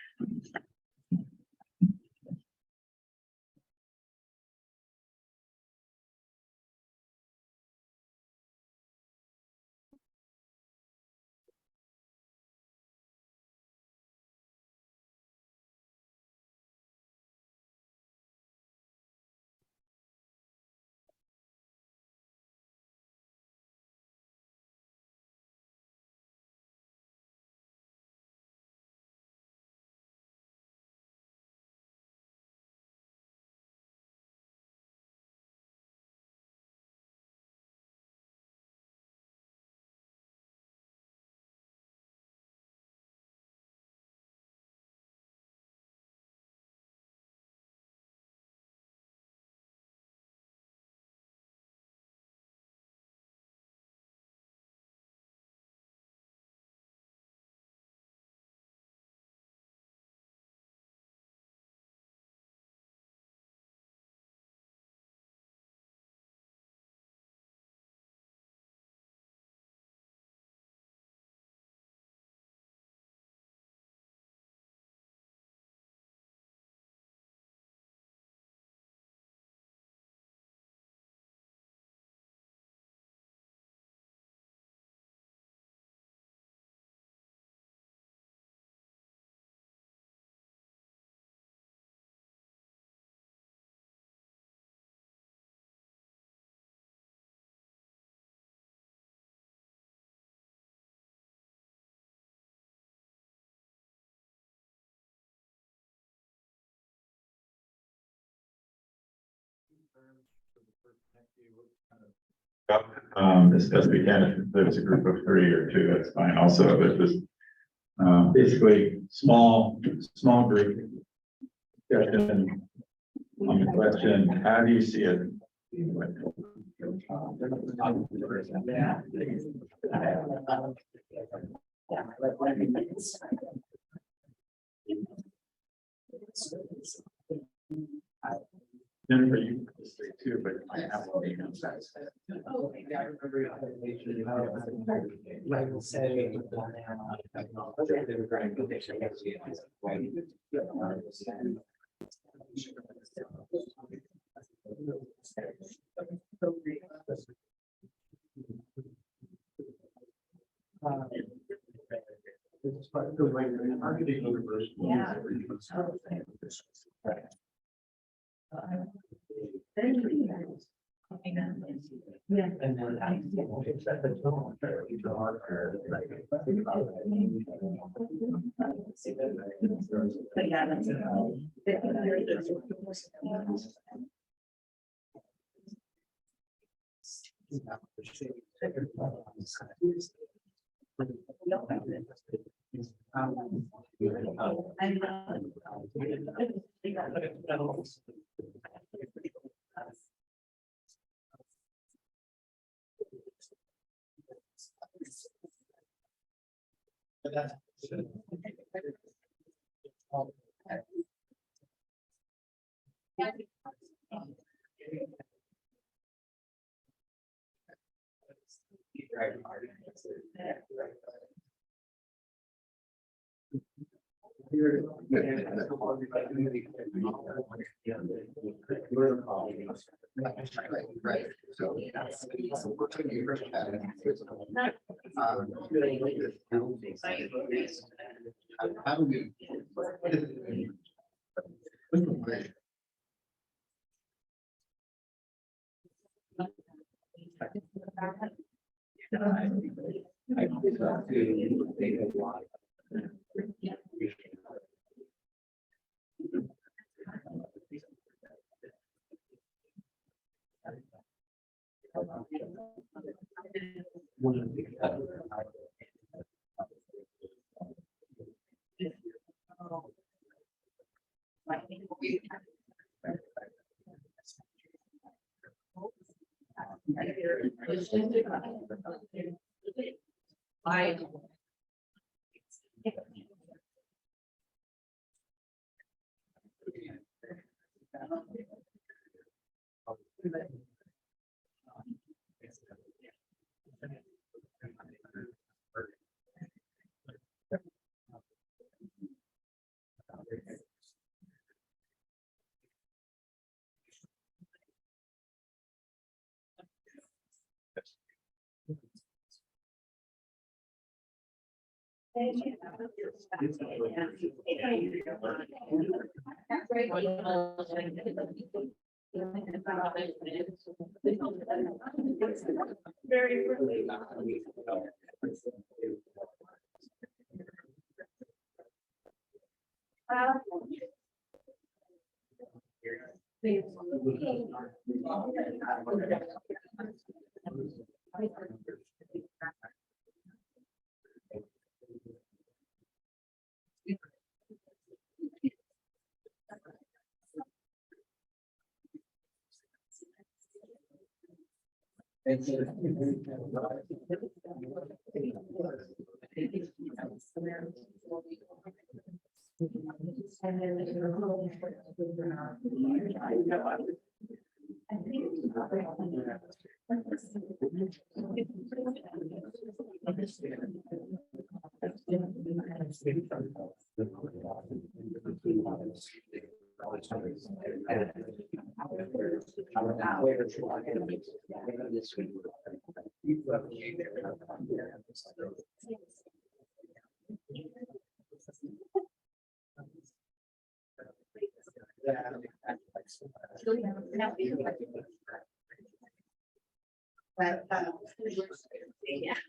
As best we can, if there's a group of 3 or 2, that's fine also, but just basically small group discussion on the question, how do you see it? Jennifer, you can say too, but I have one. Like say. Yeah. And then I set the tone for but yeah, that's Right. So how do we? I. Very early. Yeah.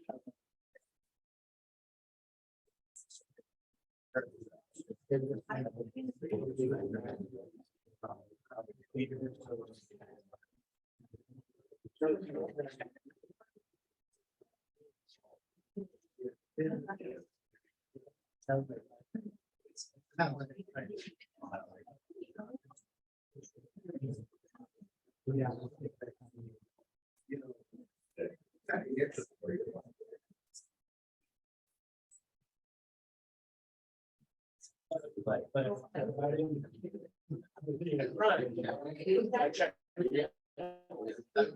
Yeah. That's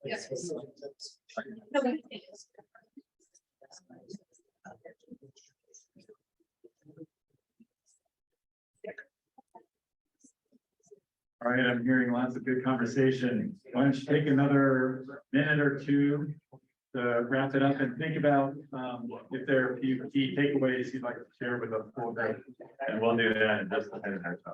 Yes. All right, I'm hearing lots of good conversation. Why don't you take another minute or two to wrap it up and think about if there are a few key takeaways you'd like to share with the full group. And we'll do that in just a minute or so.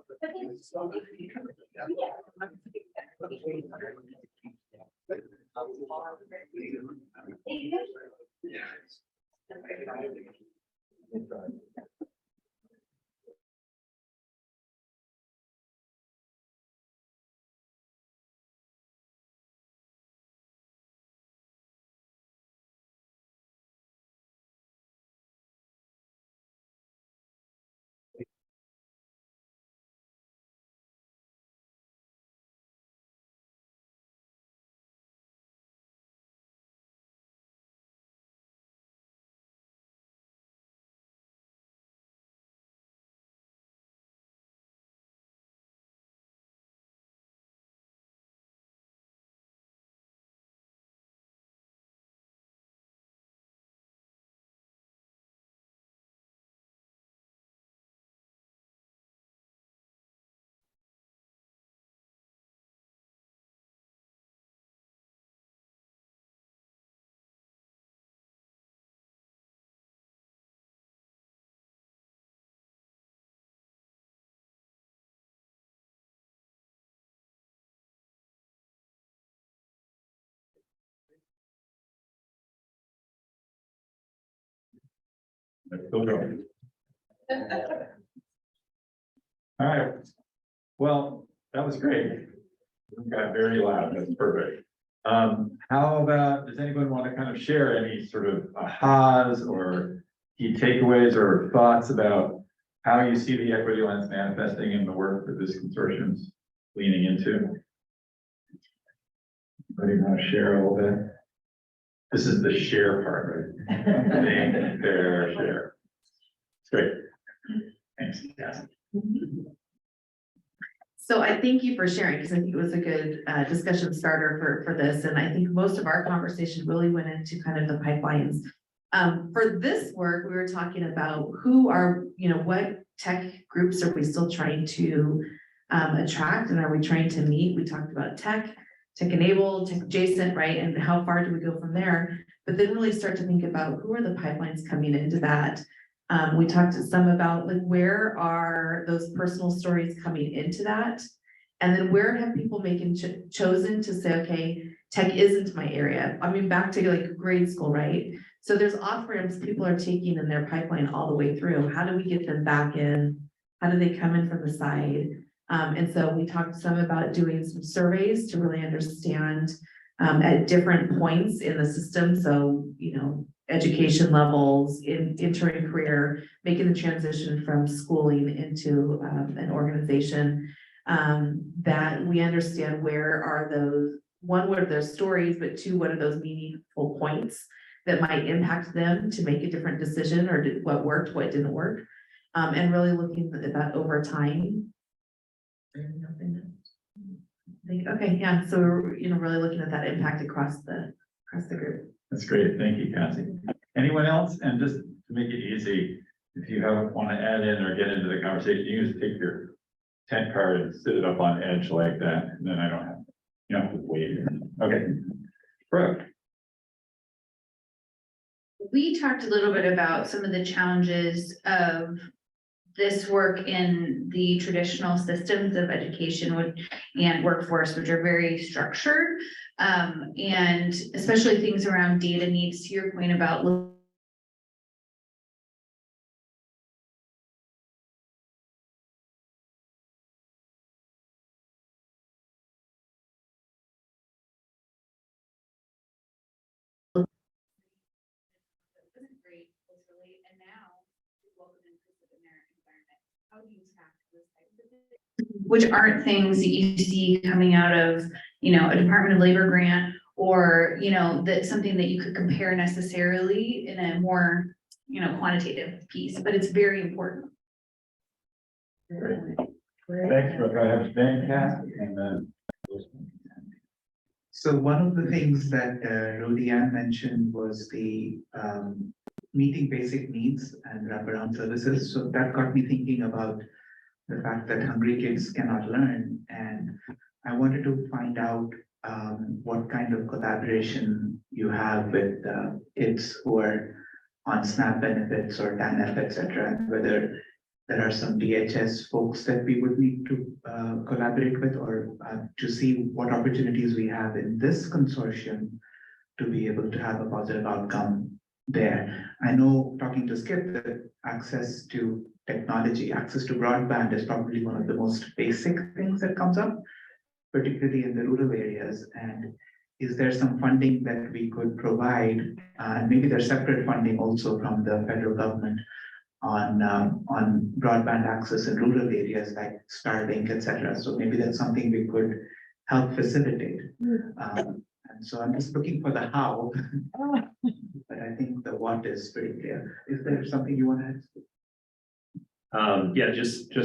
Still going. All right. Well, that was great. It got very loud. That's perfect. How about, does anyone want to kind of share any sort of ahas or key takeaways or thoughts about how you see the equity lens manifesting in the work that this consortium's leaning into? Anybody want to share a little bit? This is the share part, right? Fair share. It's great. Thanks, Cassie. So I thank you for sharing, because I think it was a good discussion starter for this, and I think most of our conversation really went into kind of the pipelines. For this work, we were talking about who are, what tech groups are we still trying to attract, and are we trying to meet? We talked about tech enabled, tech adjacent, right? And how far do we go from there? But then really start to think about who are the pipelines coming into that. We talked some about like where are those personal stories coming into that, and then where have people making chosen to say, okay, tech isn't my area. I mean, back to like grade school, right? So there's off-ramps people are taking in their pipeline all the way through. How do we get them back in? How do they come in from the side? And so we talked some about doing some surveys to really understand at different points in the system. So, education levels, entering career, making the transition from schooling into an organization, that we understand where are those, one, what are their stories, but two, what are those meaningful points that might impact them to make a different decision, or what worked, what didn't work, and really looking at that over time. Okay, yeah, so we're, really looking at that impact across the group. That's great. Thank you, Cassie. Anyone else? And just to make it easy, if you want to add in or get into the conversation, you just take your tent card and sit it up on edge like that, and then you don't have to wait. Okay. Brooke. We talked a little bit about some of the challenges of this work in the traditional systems of education and workforce, which are very structured, and especially things around data needs, to your point about which aren't things that you see coming out of, a Department of Labor grant, or, that's something that you could compare necessarily in a more, quantitative piece, but it's very important. Thanks, Brooke. I have Ben, Cassie, and then. So one of the things that Rodianne mentioned was the meeting basic needs and wraparound services. So that got me thinking about the fact that hungry kids cannot learn. And I wanted to find out what kind of collaboration you have with kids who are on SNAP benefits or TANF, et cetera, and whether there are some DHS folks that we would need to collaborate with, or to see what opportunities we have in this consortium to be able to have a positive outcome there. I know, talking to Skip, that access to technology, access to broadband is probably one of the most basic things that comes up, particularly in the rural areas. And is there some funding that we could provide? And maybe there's separate funding also from the federal government on broadband access in rural areas like Starlink, et cetera. So maybe that's something we could help facilitate. And so I'm just looking for the how, but I think the what is pretty clear. Is there something you want to add? Yeah, just to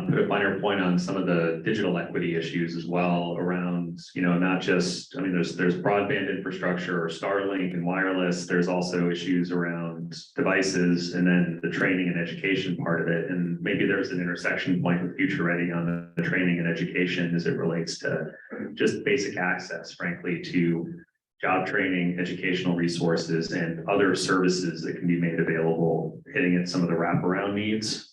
put a finer point on some of the digital equity issues as well around, not just, I mean, there's broadband infrastructure or Starlink and wireless. There's also issues around devices and then the training and education part of it. And maybe there's an intersection point with Future Ready on the training and education as it relates to just basic access, frankly, to job training, educational resources, and other services that can be made available, hitting at some of the wraparound needs.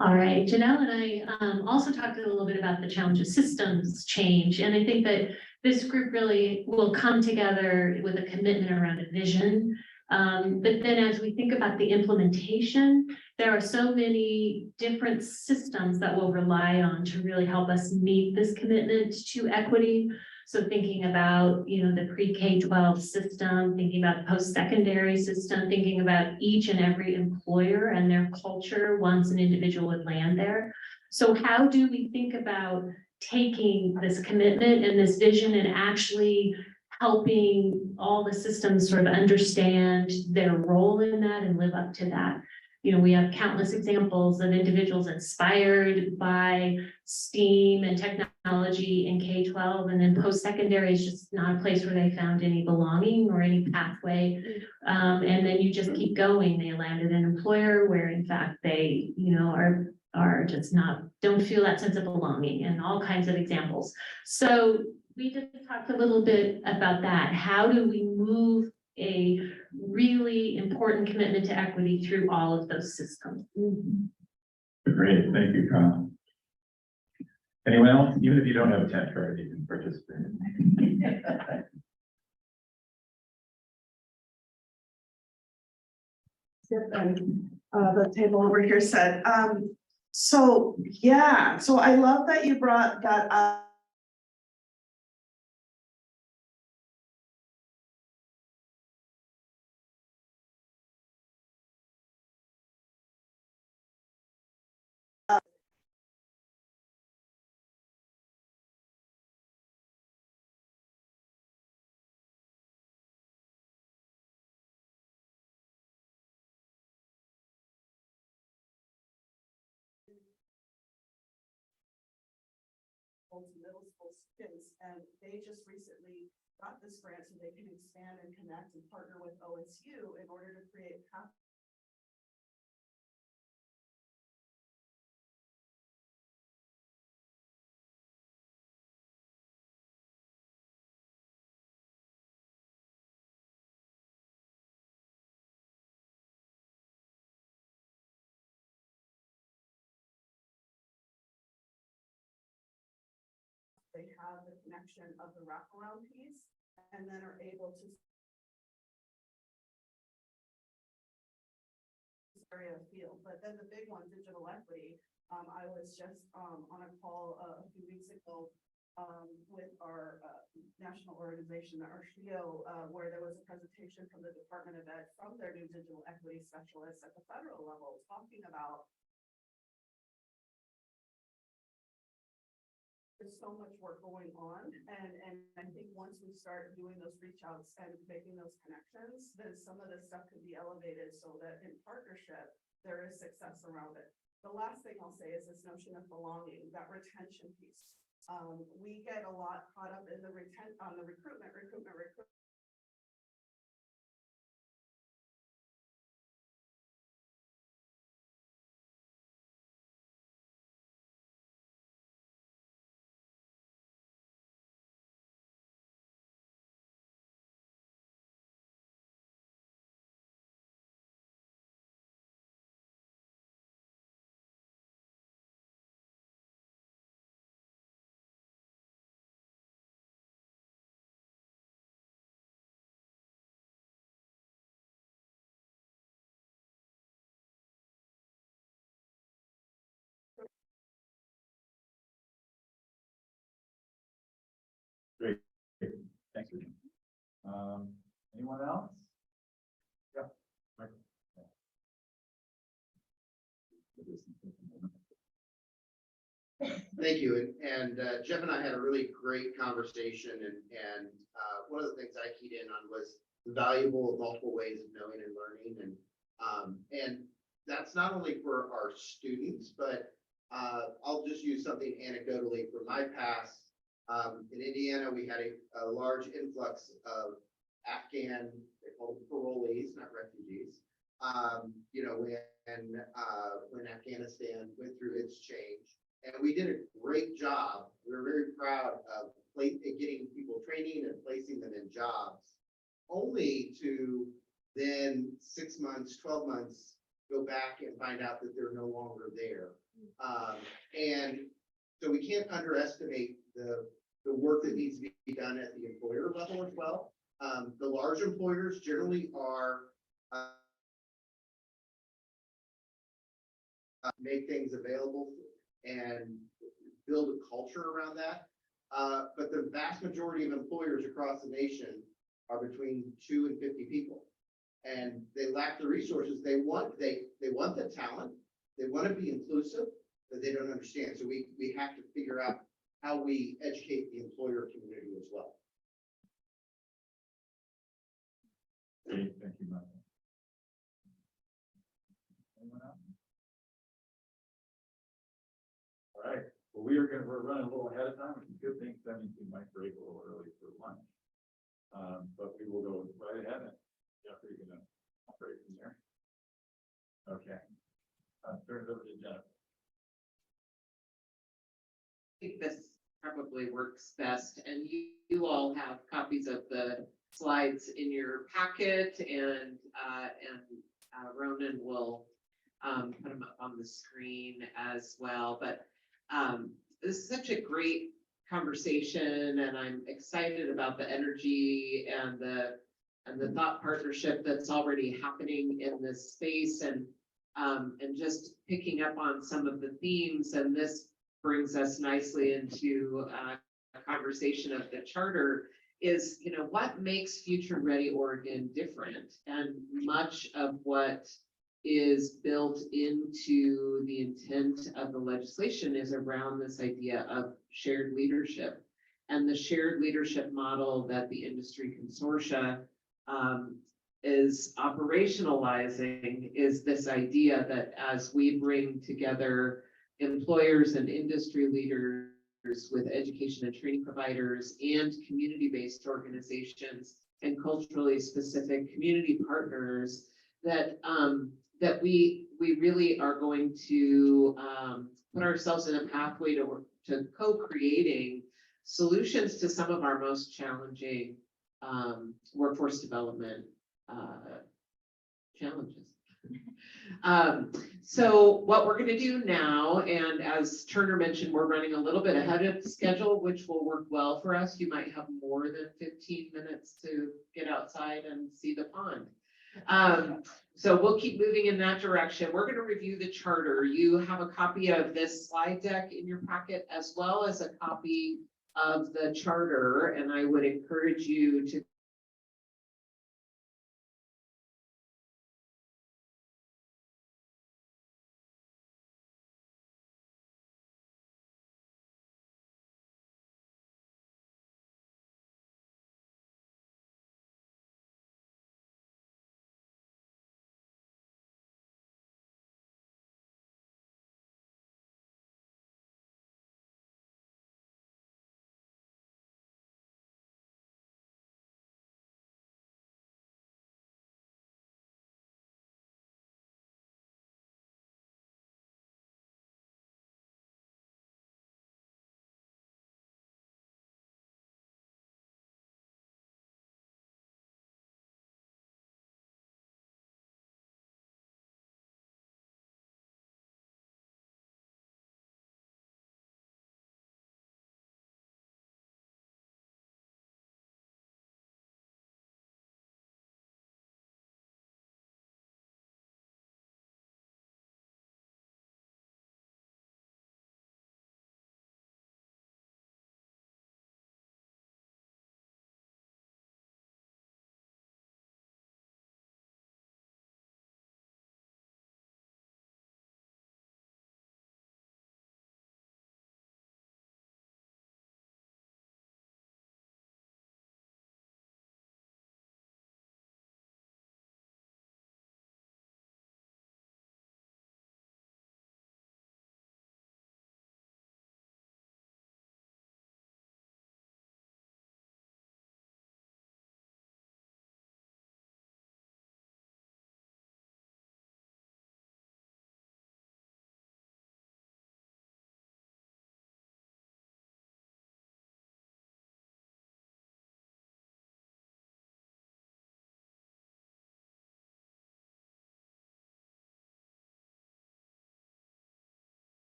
All right, Janelle and I also talked a little bit about the challenge of systems change. And I think that this group really will come together with a commitment around a vision. But then as we think about the implementation, there are so many different systems that we'll rely on to really help us meet this commitment to equity. So thinking about, the pre-K-12 system, thinking about the post-secondary system, thinking about each and every employer and their culture once an individual would land there. So how do we think about taking this commitment and this vision and actually helping all the systems sort of understand their role in that and live up to that? We have countless examples of individuals inspired by STEAM and technology in K-12, and then post-secondary is just not a place where they found any belonging or any pathway. And then you just keep going. They landed an employer where in fact they, are just don't feel that sense of belonging, and all kinds of examples. So we just talked a little bit about that. How do we move a really important commitment to equity through all of those systems? Great, thank you, Carl. Anyone else? Even if you don't have a tent card, you can participate. The table over here said, so I love that you brought that up. Middle school students, and they just recently got this grant so they can expand and connect and partner with OSU in order to create path. They have the connection of the wraparound piece and then are able to area of field. But then the big one, digital equity. I was just on a call a few weeks ago with our national organization, the RCO, where there was a presentation from the Department of Ed from their new digital equity specialists at the federal level talking about there's so much work going on, and I think once we start doing those reach outs and making those connections, then some of this stuff can be elevated so that in partnership there is success around it. The last thing I'll say is this notion of belonging, that retention piece. We get a lot caught up in the recruitment. Thanks. Anyone else? Yeah. Mike. Thank you. And Jeff and I had a really great conversation and one of the things I keyed in on was the valuable multiple ways of knowing and learning. And that's not only for our students, but I'll just use something anecdotally from my past. In Indiana, we had a large influx of Afghan, they call them parolees, not refugees. You know, when Afghanistan went through its change. And we did a great job. We were very proud of getting people training and placing them in jobs, only to then 6 months, 12 months, go back and find out that they're no longer there. And so we can't underestimate the work that needs to be done at the employer level as well. The large employers generally are make things available and build a culture around that. But the vast majority of employers across the nation are between 2 and 50 people. And they lack the resources. They want the talent, they want to be inclusive, but they don't understand. So we have to figure out how we educate the employer community as well. Great, thank you, Michael. Anyone else? All right, well, we're running a little ahead of time, which is a good thing. That means we might break a little early for lunch. But we will go right ahead and Jeffrey, you're gonna operate from there. Okay. Turn it over to Jennifer. I think this probably works best, and you all have copies of the slides in your packet, and Ronan will put them up on the screen as well. But this is such a great conversation, and I'm excited about the energy and the thought partnership that's already happening in this space, and just picking up on some of the themes. And this brings us nicely into a conversation of the charter is, you know, what makes Future Ready Oregon different? And much of what is built into the intent of the legislation is around this idea of shared leadership. And the shared leadership model that the industry consortia is operationalizing is this idea that as we bring together employers and industry leaders with education and training providers and community-based organizations and culturally specific community partners, that that we really are going to put ourselves in a pathway to co-creating solutions to some of our most challenging workforce development challenges. So what we're going to do now, and as Turner mentioned, we're running a little bit ahead of schedule, which will work well for us. You might have more than 15 minutes to get outside and see the pond. So we'll keep moving in that direction. We're going to review the charter. You have a copy of this slide deck in your packet, as well as a copy of the charter, and I would encourage you to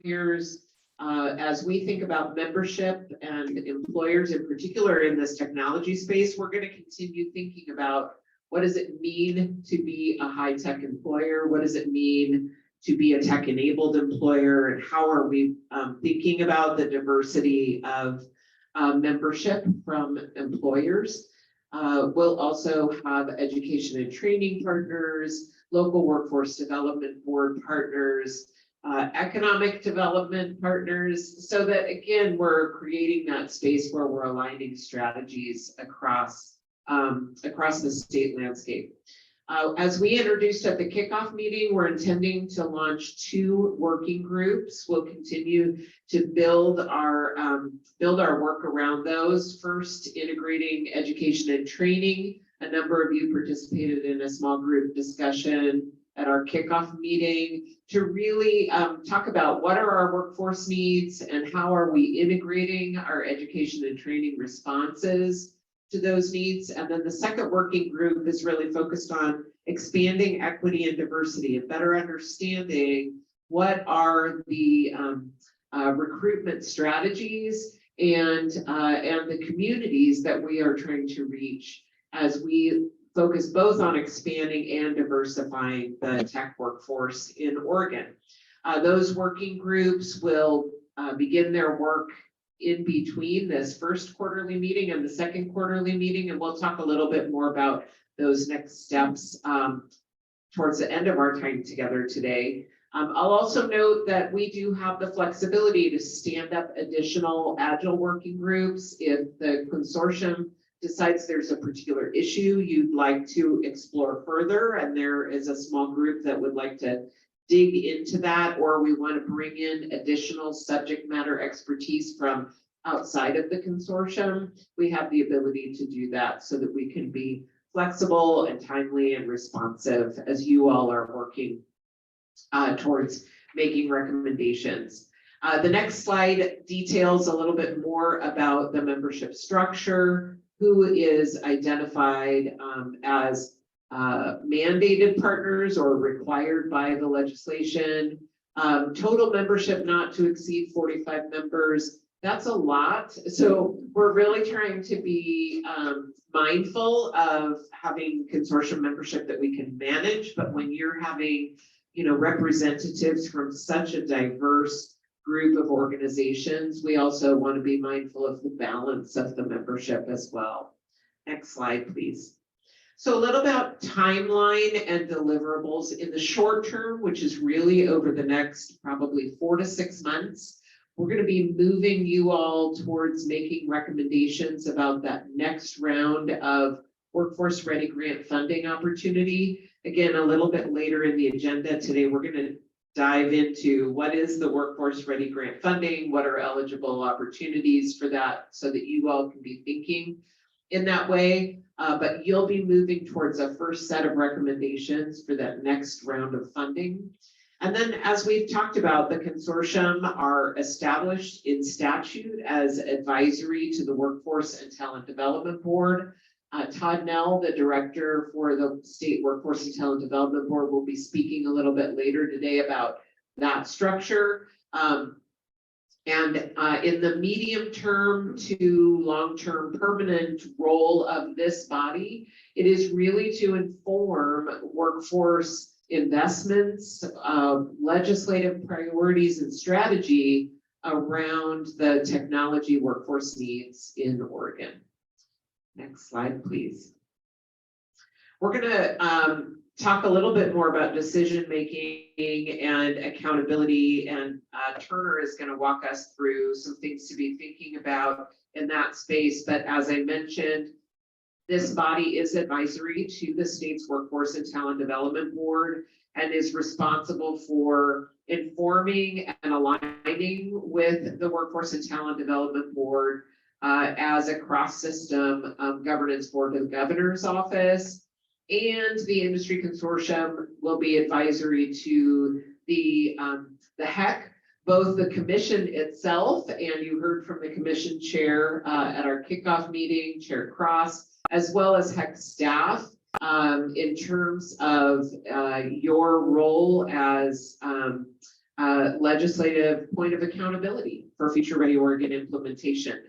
years. As we think about membership and employers in particular in this technology space, we're going to continue thinking about what does it mean to be a high-tech employer? What does it mean to be a tech-enabled employer? And how are we thinking about the diversity of membership from employers? We'll also have education and training partners, local workforce development board partners, economic development partners, so that again, we're creating that space where we're aligning strategies across the state landscape. As we introduced at the kickoff meeting, we're intending to launch 2 working groups. We'll continue to build our work around those. First, integrating education and training. A number of you participated in a small group discussion at our kickoff meeting to really talk about what are our workforce needs and how are we integrating our education and training responses to those needs. And then the second working group is really focused on expanding equity and diversity and better understanding what are the recruitment strategies and the communities that we are trying to reach as we focus both on expanding and diversifying the tech workforce in Oregon. Those working groups will begin their work in between this first quarterly meeting and the second quarterly meeting, and we'll talk a little bit more about those next steps towards the end of our time together today. I'll also note that we do have the flexibility to stand up additional Agile working groups if the consortium decides there's a particular issue you'd like to explore further, and there is a small group that would like to dig into that, or we want to bring in additional subject matter expertise from outside of the consortium, we have the ability to do that so that we can be flexible and timely and responsive as you all are working towards making recommendations. The next slide details a little bit more about the membership structure, who is identified as mandated partners or required by the legislation. Total membership not to exceed 45 members. That's a lot. So we're really trying to be mindful of having consortium membership that we can manage. But when you're having, representatives from such a diverse group of organizations, we also want to be mindful of the balance of the membership as well. Next slide, please. So a little about timeline and deliverables in the short term, which is really over the next probably 4 to 6 months. We're going to be moving you all towards making recommendations about that next round of Workforce Ready grant funding opportunity. Again, a little bit later in the agenda today, we're going to dive into what is the Workforce Ready grant funding, what are eligible opportunities for that so that you all can be thinking in that way. But you'll be moving towards a first set of recommendations for that next round of funding. And then as we've talked about, the consortium are established in statute as advisory to the Workforce and Talent Development Board. Todd Nell, the director for the State Workforce and Talent Development Board, will be speaking a little bit later today about that structure. And in the medium term to long-term permanent role of this body, it is really to inform workforce investments, legislative priorities and strategy around the technology workforce needs in Oregon. Next slide, please. We're going to talk a little bit more about decision-making and accountability, and Turner is going to walk us through some things to be thinking about in that space. But as I mentioned, this body is advisory to the state's Workforce and Talent Development Board and is responsible for informing and aligning with the Workforce and Talent Development Board as a cross-system governance board to the governor's office. And the industry consortium will be advisory to the HEC, both the commission itself, and you heard from the commission chair at our kickoff meeting, Chair Cross, as well as HEC staff in terms of your role as legislative point of accountability for Future Ready Oregon implementation.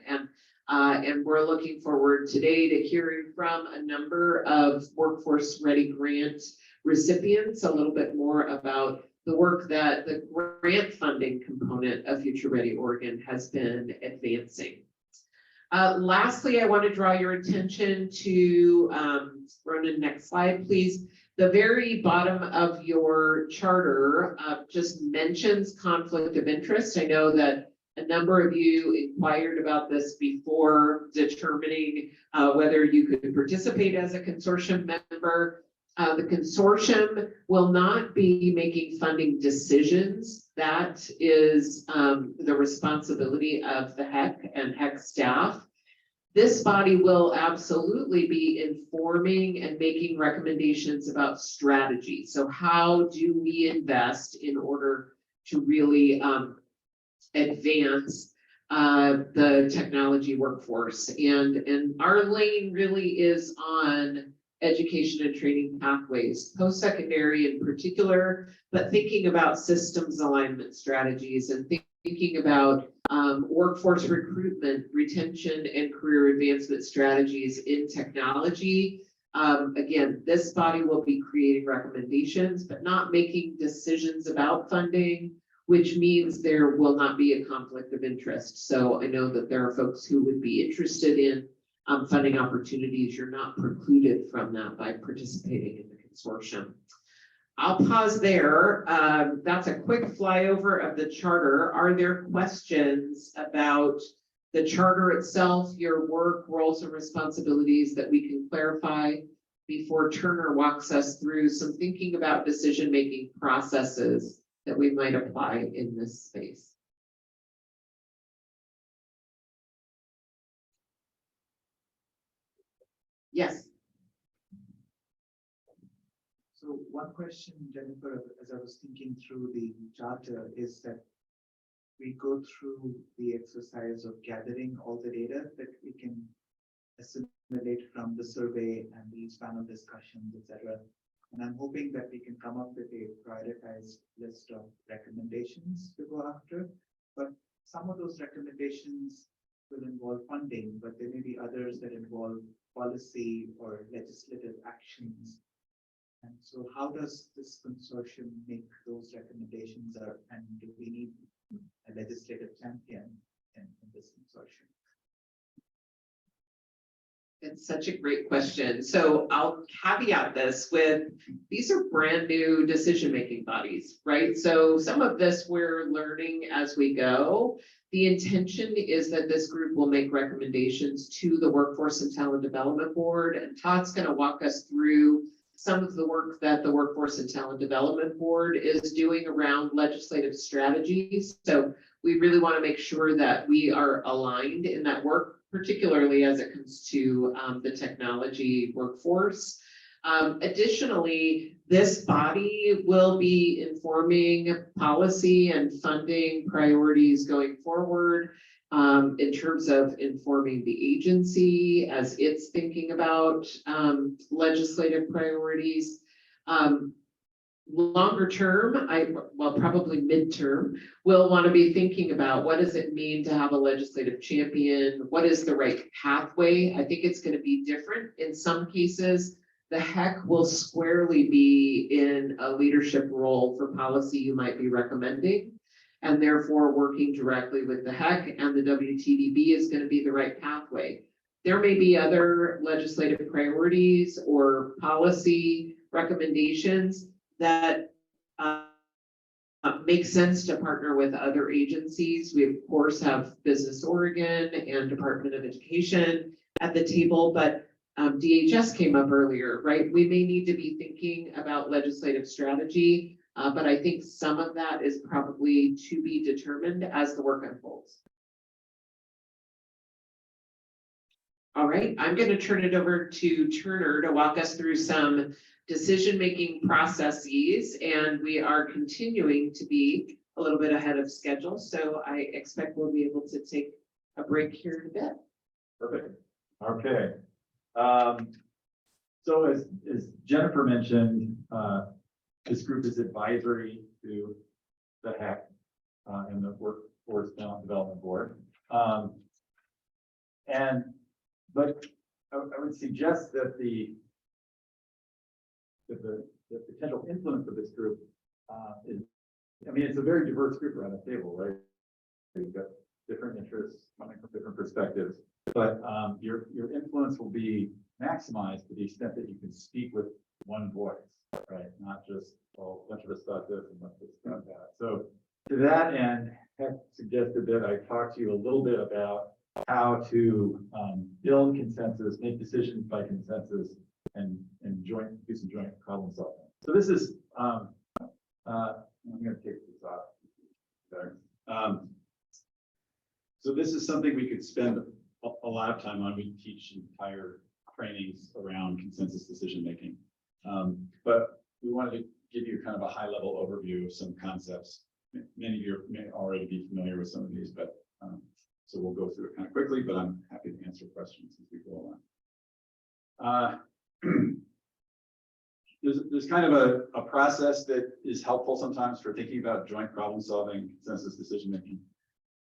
And we're looking forward today to hearing from a number of Workforce Ready grant recipients a little bit more about the work that the grant funding component of Future Ready Oregon has been advancing. Lastly, I want to draw your attention to, Ronan, next slide, please. The very bottom of your charter just mentions conflict of interest. I know that a number of you inquired about this before determining whether you could participate as a consortium member. The consortium will not be making funding decisions. That is the responsibility of the HEC and HEC staff. This body will absolutely be informing and making recommendations about strategy. So how do we invest in order to really advance the technology workforce? And our lane really is on education and training pathways, post-secondary in particular, but thinking about systems alignment strategies and thinking about workforce recruitment, retention, and career advancement strategies in technology. Again, this body will be creating recommendations, but not making decisions about funding, which means there will not be a conflict of interest. So I know that there are folks who would be interested in funding opportunities. You're not precluded from that by participating in the consortium. I'll pause there. That's a quick flyover of the charter. Are there questions about the charter itself, your work, roles, and responsibilities that we can clarify before Turner walks us through some thinking about decision-making processes that we might apply in this space? Yes. So one question, Jennifer, as I was thinking through the charter, is that we go through the exercise of gathering all the data that we can assimilate from the survey and these panel discussions, etc. And I'm hoping that we can come up with a prioritized list of recommendations to go after. But some of those recommendations will involve funding, but there may be others that involve policy or legislative actions. And so how does this consortium make those recommendations, and do we need a legislative champion in this consortium? It's such a great question. So I'll caveat this with, these are brand new decision-making bodies, right? So some of this we're learning as we go. The intention is that this group will make recommendations to the Workforce and Talent Development Board, and Todd's going to walk us through some of the work that the Workforce and Talent Development Board is doing around legislative strategies. So we really want to make sure that we are aligned in that work, particularly as it comes to the technology workforce. Additionally, this body will be informing policy and funding priorities going forward in terms of informing the agency as it's thinking about legislative priorities. Longer term, probably midterm, we'll want to be thinking about what does it mean to have a legislative champion? What is the right pathway? I think it's going to be different. In some cases, the HEC will squarely be in a leadership role for policy you might be recommending, and therefore working directly with the HEC and the WTDB is going to be the right pathway. There may be other legislative priorities or policy recommendations that make sense to partner with other agencies. We of course have Business Oregon and Department of Education at the table, but DHS came up earlier, right? We may need to be thinking about legislative strategy, but I think some of that is probably to be determined as the work unfolds. All right, I'm going to turn it over to Turner to walk us through some decision-making processes, and we are continuing to be a little bit ahead of schedule, so I expect we'll be able to take a break here in a bit. Perfect. Okay. So as Jennifer mentioned, this group is advisory to the HEC, and the Workforce Talent Development Board. But I would suggest that the potential influence of this group is, I mean, it's a very diverse group around the table, right? You've got different interests coming from different perspectives, but your influence will be maximized to the extent that you can speak with one voice, right? Not just, well, a bunch of us thought this and bunch of us thought that. So to that end, Heck suggested that I talk to you a little bit about how to build consensus, make decisions by consensus, and do some joint problem solving. So this is, I'm going to take this off there. So this is something we could spend a lot of time on. We teach entire trainings around consensus decision making. But we wanted to give you kind of a high level overview of some concepts. Many of you may already be familiar with some of these, but so we'll go through it kind of quickly, but I'm happy to answer questions as we go along. There's kind of a process that is helpful sometimes for thinking about joint problem solving, consensus decision making.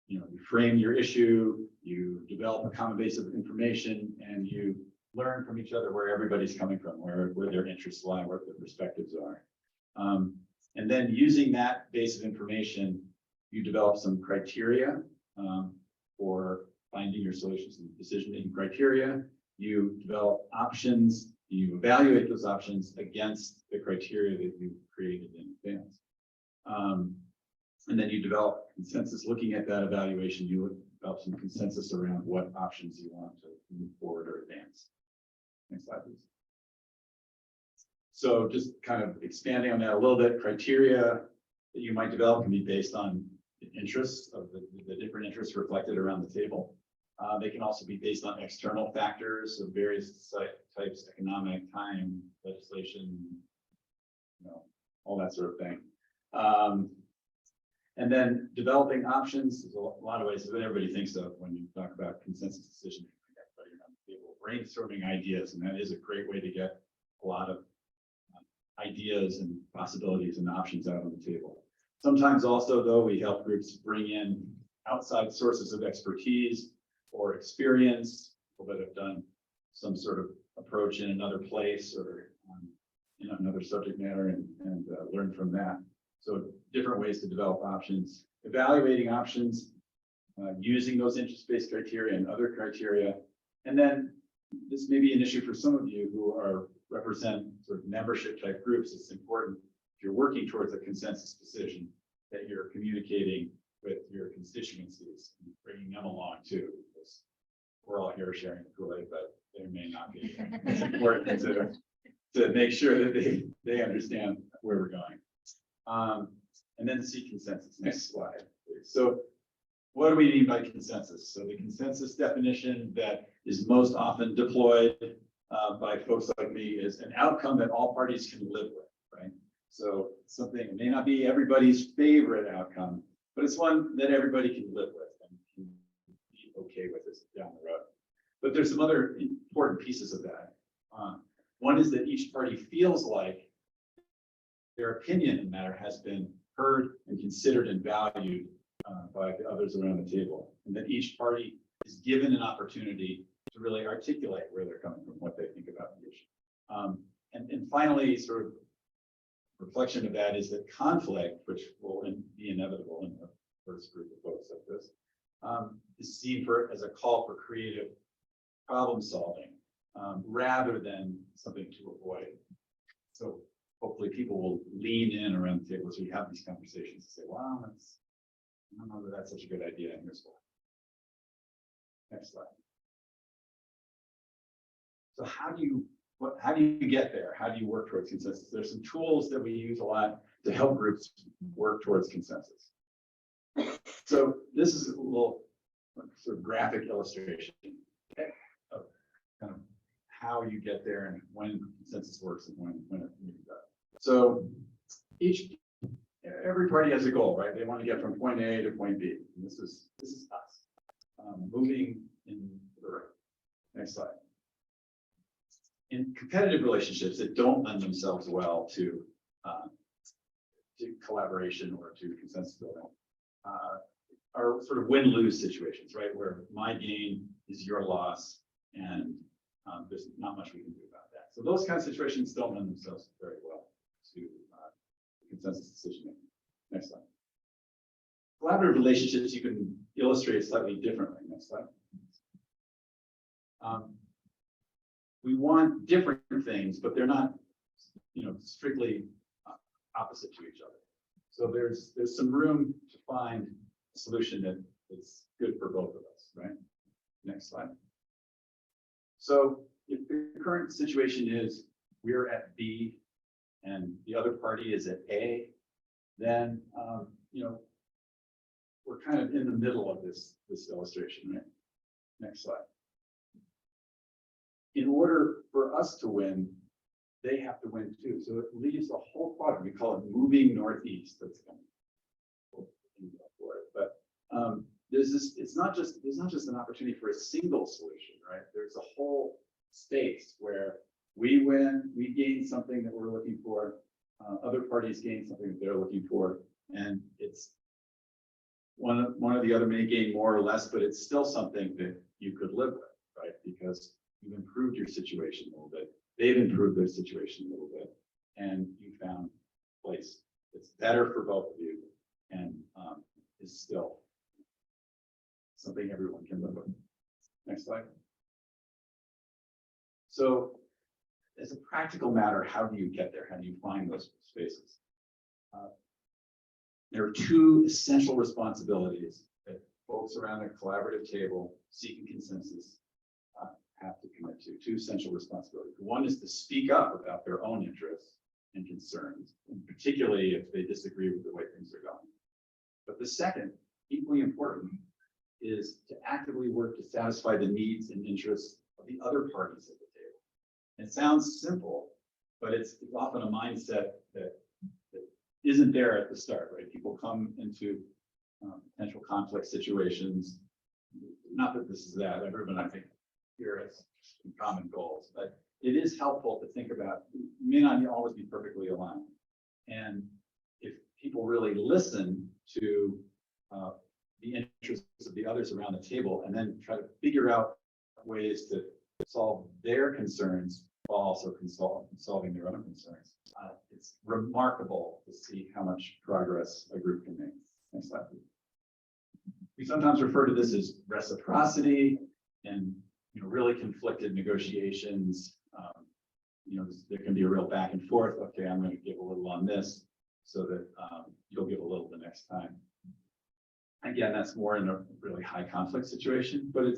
You know, you frame your issue, you develop a common base of information, and you learn from each other where everybody's coming from, where their interests lie, what their perspectives are. And then using that base of information, you develop some criteria for finding your solutions and decision-making criteria. You develop options, you evaluate those options against the criteria that you created in advance. And then you develop consensus. Looking at that evaluation, you develop some consensus around what options you want to move forward or advance. Next slide, please. So just kind of expanding on that a little bit, criteria that you might develop can be based on the interests of the different interests reflected around the table. They can also be based on external factors of various types, economic, time, legislation, you know, all that sort of thing. And then developing options, there's a lot of ways that everybody thinks of when you talk about consensus decision making, everybody around the table, brainstorming ideas, and that is a great way to get a lot of ideas and possibilities and options out on the table. Sometimes also, though, we help groups bring in outside sources of expertise or experience, people that have done some sort of approach in another place or in another subject matter and learn from that. So different ways to develop options, evaluating options, using those interest-based criteria and other criteria. And then this may be an issue for some of you who represent sort of membership type groups. It's important if you're working towards a consensus decision that you're communicating with your constituencies and bringing them along too. Because we're all here sharing the Kool-Aid, but they may not be. It's important to make sure that they understand where we're going. And then seek consensus. Next slide, please. So what do we mean by consensus? So the consensus definition that is most often deployed by folks like me is an outcome that all parties can live with, right? So something, it may not be everybody's favorite outcome, but it's one that everybody can live with and can be okay with this down the road. But there's some other important pieces of that. One is that each party feels like their opinion in the matter has been heard and considered and valued by the others around the table, and that each party is given an opportunity to really articulate where they're coming from, what they think about the issue. And finally, sort of reflection of that is that conflict, which will be inevitable in the first group of folks like this, is seen as a call for creative problem solving rather than something to avoid. So hopefully people will lean in around the table as we have these conversations and say, wow, I don't know that that's such a good idea, and here's why. Next slide. So how do you get there? How do you work towards consensus? There's some tools that we use a lot to help groups work towards consensus. So this is a little sort of graphic illustration of kind of how you get there and when consensus works and when it doesn't. So every party has a goal, right? They want to get from point A to point B. And this is us moving in the right. Next slide. In competitive relationships that don't lend themselves well to to collaboration or to consensus building, are sort of win-lose situations, right? Where my gain is your loss, and there's not much we can do about that. So those kind of situations don't lend themselves very well to consensus decision making. Next slide. Collaborative relationships you can illustrate slightly differently. Next slide. We want different things, but they're not, strictly opposite to each other. So there's some room to find a solution that is good for both of us, right? Next slide. So if the current situation is we're at B and the other party is at A, then we're kind of in the middle of this illustration, right? Next slide. In order for us to win, they have to win too. So it leaves a whole quadrant. We call it moving northeast. That's kind of for it. But there's not just an opportunity for a single solution, right? There's a whole space where we win, we gain something that we're looking for, other parties gain something that they're looking for, and it's one or the other may gain more or less, but it's still something that you could live with, right? Because you've improved your situation a little bit. They've improved their situation a little bit, and you found a place that's better for both of you, and is still something everyone can live with. Next slide. So, as a practical matter, how do you get there? How do you find those spaces? There are two essential responsibilities that folks around a collaborative table seeking consensus have to commit to. Two essential responsibilities. One is to speak up about their own interests and concerns, and particularly if they disagree with the way things are going. But the second, equally important, is to actively work to satisfy the needs and interests of the other parties at the table. It sounds simple, but it's often a mindset that isn't there at the start, right? People come into potential conflict situations. Not that this is that, everyone I think here has common goals, but it is helpful to think about, you may not always be perfectly aligned. And if people really listen to the interests of the others around the table and then try to figure out ways to solve their concerns while also solving their own concerns, it's remarkable to see how much progress a group can make. Next slide, please. We sometimes refer to this as reciprocity and really conflicted negotiations. There can be a real back and forth. Okay, I'm going to give a little on this so that you'll give a little the next time. Again, that's more in a really high conflict situation, but it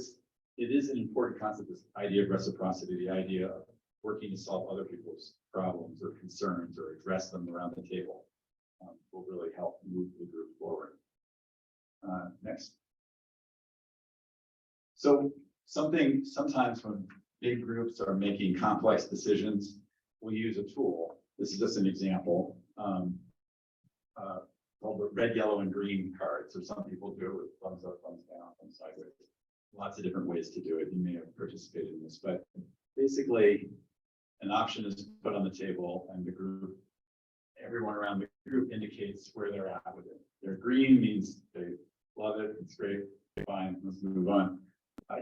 is an important concept, this idea of reciprocity, the idea of working to solve other people's problems or concerns or address them around the table will really help move the group forward. Next. So sometimes when big groups are making complex decisions, we use a tool. This is just an example called the red, yellow, and green cards. So some people do it with thumbs up, thumbs down, thumbs sideways. Lots of different ways to do it. You may have participated in this, but basically an option is put on the table and everyone around the group indicates where they're at with it. Their green means they love it, it's great, fine, let's move on.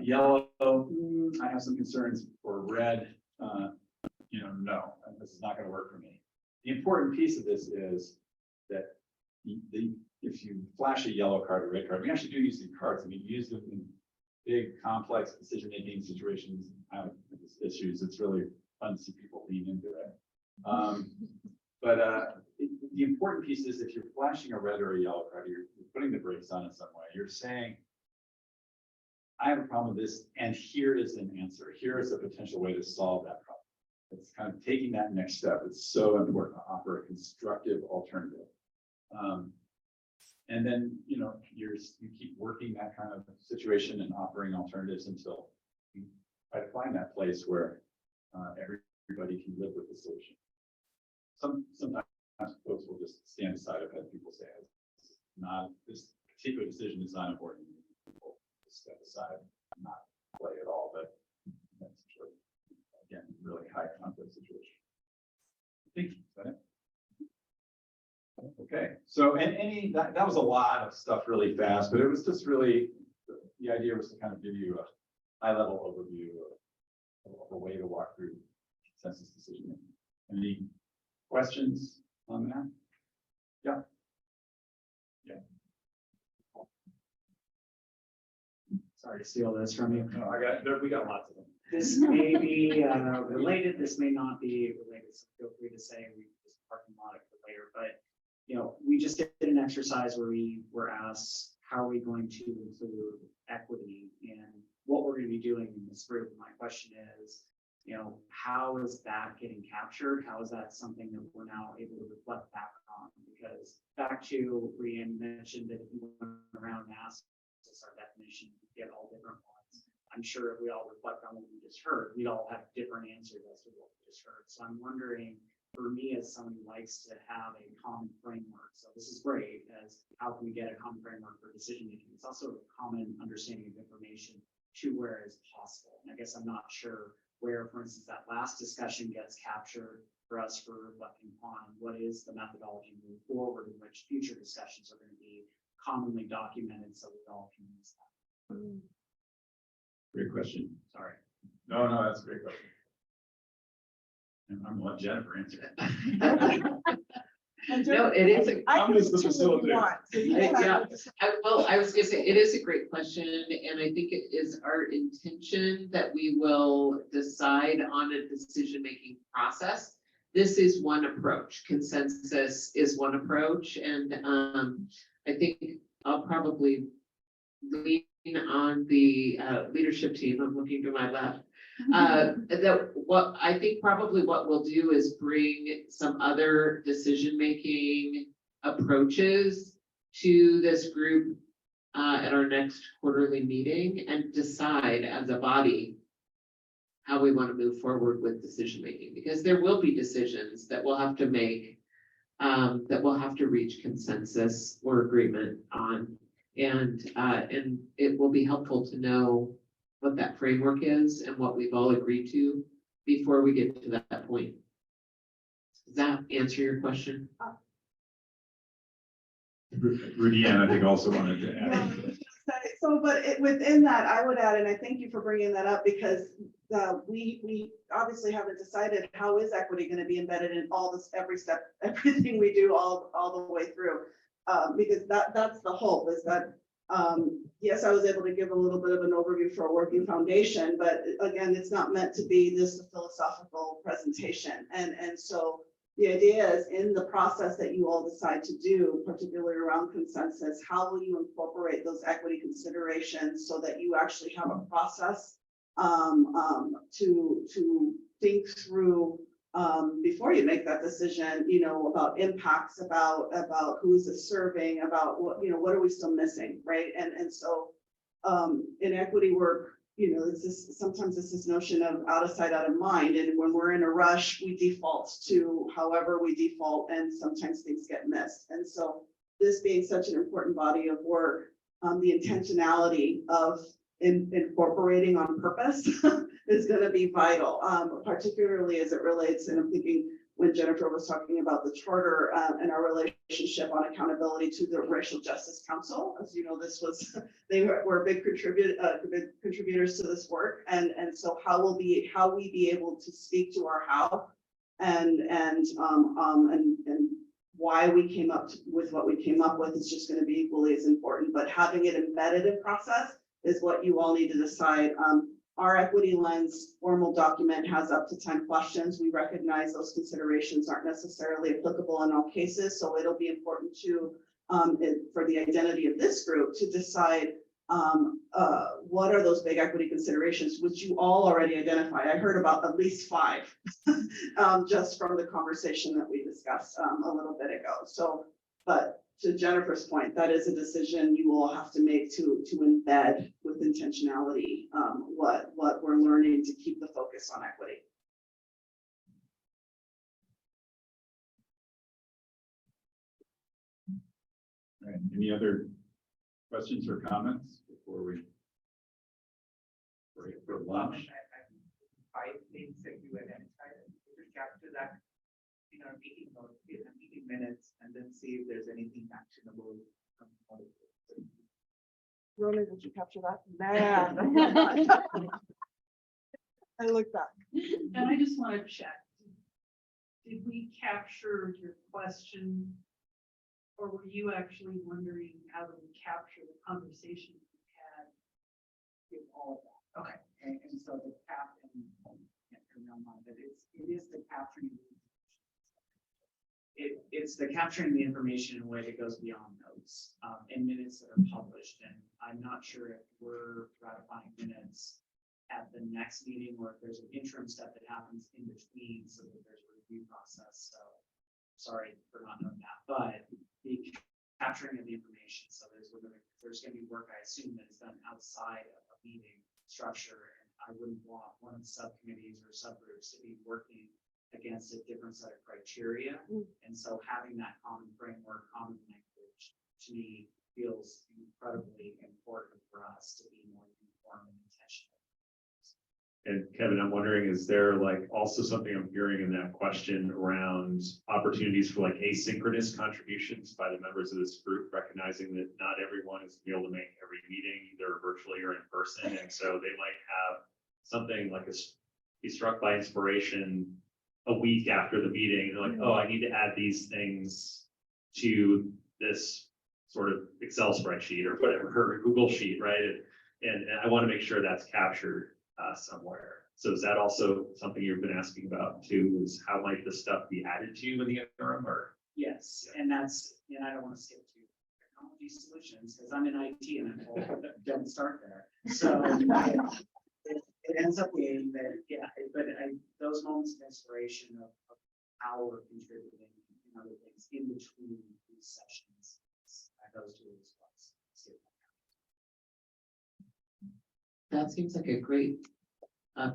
Yellow, I have some concerns, or red, no, this is not going to work for me. The important piece of this is that if you flash a yellow card or red card, we actually do use these cards. I mean, use them in big, complex decision-making situations, issues. It's really fun to see people lean into it. The important piece is if you're flashing a red or a yellow card, you're putting the brakes on in some way. You're saying, I have a problem with this, and here is an answer. Here is a potential way to solve that problem. It's kind of taking that next step. It's so important to offer a constructive alternative. And then, you keep working that kind of situation and offering alternatives until you try to find that place where everybody can live with the solution. Sometimes folks will just stand aside of it. People say, this particular decision is not important. People just step aside and not play at all. But that's again, really high conflict situation. I think, is that it? Okay. So, and that was a lot of stuff really fast, but it was just really, the idea was to kind of give you a high level overview of a way to walk through consensus decision making. Any questions on that? Yeah. Sorry to steal this from you. No, we got lots of them. This may be related, this may not be related, so feel free to say we just parking lot it for later, but you know, we just did an exercise where we were asked, how are we going to include equity in what we're going to be doing in this group? My question is, you know, how is that getting captured? How is that something that we're now able to reflect back on? Because back to Brian mentioned that if you went around and asked us our definition, we get all different ones. I'm sure if we all reflect on what we just heard, we all have different answers as to what we just heard. So I'm wondering, for me, as someone who likes to have a common framework, so this is great, as how can we get a common framework for decision making? It's also a common understanding of information to where is possible. And I guess I'm not sure where, for instance, that last discussion gets captured for us for reflecting on what is the methodology moving forward in which future discussions are going to be commonly documented so we all can use that. Great question. Sorry. No, that's a great question. And I'm gonna let Jennifer answer. No, it is. I'm just the facilitator. I was gonna say, it is a great question, and I think it is our intention that we will decide on a decision-making process. This is one approach. Consensus is one approach, and I think I'll probably lean on the leadership team. I'm looking to my left. That what I think probably what we'll do is bring some other decision-making approaches to this group at our next quarterly meeting and decide as a body how we want to move forward with decision-making, because there will be decisions that we'll have to make that we'll have to reach consensus or agreement on. And it will be helpful to know what that framework is and what we've all agreed to before we get to that point. Does that answer your question? Rudy Ann, I think also wanted to add. So, but within that, I would add, and I thank you for bringing that up, because we obviously haven't decided how is equity going to be embedded in all this, every step, everything we do all the way through. Because that's the hope, is that yes, I was able to give a little bit of an overview for a working foundation, but again, it's not meant to be this philosophical presentation. And so the idea is, in the process that you all decide to do, particularly around consensus, how will you incorporate those equity considerations so that you actually have a process to think through before you make that decision, you know, about impacts, about who's it serving, about what, you know, what are we still missing, right? And so in equity work, you know, sometimes it's this notion of out of sight, out of mind. And when we're in a rush, we default to however we default, and sometimes things get missed. And so this being such an important body of work, the intentionality of incorporating on purpose is going to be vital, particularly as it relates, and I'm thinking when Jennifer was talking about the charter and our relationship on accountability to the Racial Justice Council. As you know, they were big contributors to this work, and so how we be able to speak to our how and why we came up with what we came up with is just going to be equally as important. But having it embedded in process is what you all need to decide. Our equity lens formal document has up to 10 questions. We recognize those considerations aren't necessarily applicable in all cases, so it'll be important to, for the identity of this group, to decide what are those big equity considerations, which you all already identified. I heard about at least 5 just from the conversation that we discussed a little bit ago. So, but to Jennifer's point, that is a decision you will have to make to embed with intentionality what we're learning to keep the focus on equity. All right, any other questions or comments before we break for lunch? 5 things that you identified, just capture that in our meeting notes, in our meeting minutes, and then see if there's anything actionable. Out of it. Ronan, did you capture that? Man. I look back. And I just want to check. Did we capture your question? Or were you actually wondering how do we capture the conversation we had with all of that? Okay, and so the cap and that it is the capturing. It's the capturing the information in a way that goes beyond notes, and minutes that are published, and I'm not sure if we're ratifying minutes at the next meeting, or if there's an interim step that happens in between, so that there's a review process, so. Sorry for not knowing that, but the capturing of the information, so there's gonna be work, I assume, that is done outside of a meeting structure, and I wouldn't want one of the subcommittees or subgroups to be working against a different set of criteria. And so having that common framework, common language, to me, feels incredibly important for us to be more uniform and intentional. And Kevin, I'm wondering, is there like also something I'm hearing in that question around opportunities for like asynchronous contributions by the members of this group, recognizing that not everyone is able to make every meeting, either virtually or in person, and so they might have something like be struck by inspiration a week after the meeting, and they're like, oh, I need to add these things to this sort of Excel spreadsheet or whatever, or Google sheet, right? And I want to make sure that's captured somewhere. So is that also something you've been asking about too, is how might this stuff be added to in the interim, or? Yes, and I don't want to skip to technology solutions, because I'm in IT and I'm told, don't start there. So it ends up being that, yeah, but those moments of inspiration of how we're contributing and other things in between these sessions, those two as well. That seems like a great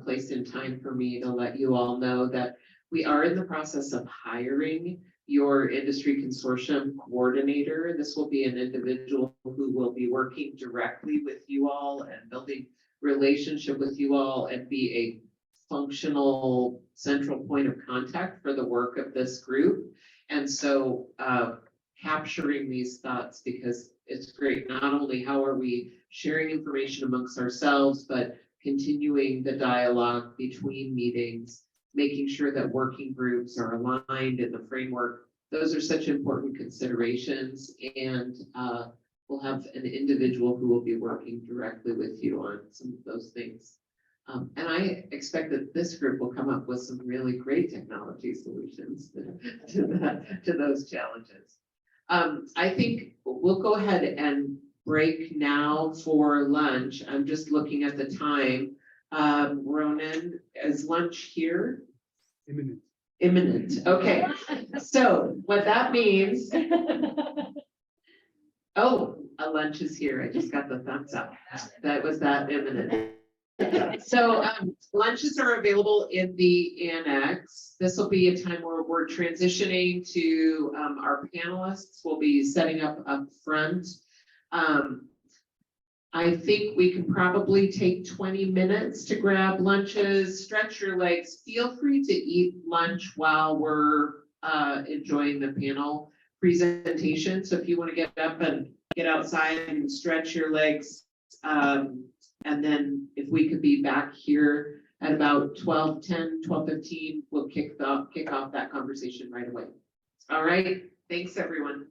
place and time for me to let you all know that we are in the process of hiring your industry consortium coordinator. This will be an individual who will be working directly with you all and building relationship with you all and be a functional central point of contact for the work of this group. And so capturing these thoughts, because it's great, not only how are we sharing information amongst ourselves, but continuing the dialogue between meetings, making sure that working groups are aligned in the framework. Those are such important considerations, and we'll have an individual who will be working directly with you on some of those things. And I expect that this group will come up with some really great technology solutions to those challenges. I think we'll go ahead and break now for lunch. I'm just looking at the time. Ronan, is lunch here? Imminent. Imminent. Okay. So what that means. Oh, a lunch is here. I just got the thumbs up. That was that imminent. So lunches are available in the annex. This will be a time where we're transitioning to our panelists. We'll be setting up front. I think we can probably take 20 minutes to grab lunches, stretch your legs. Feel free to eat lunch while we're enjoying the panel presentation. So if you want to get up and get outside and stretch your legs, and then if we could be back here at about 12:10, 12:15, we'll kick off that conversation right away. All right. Thanks, everyone.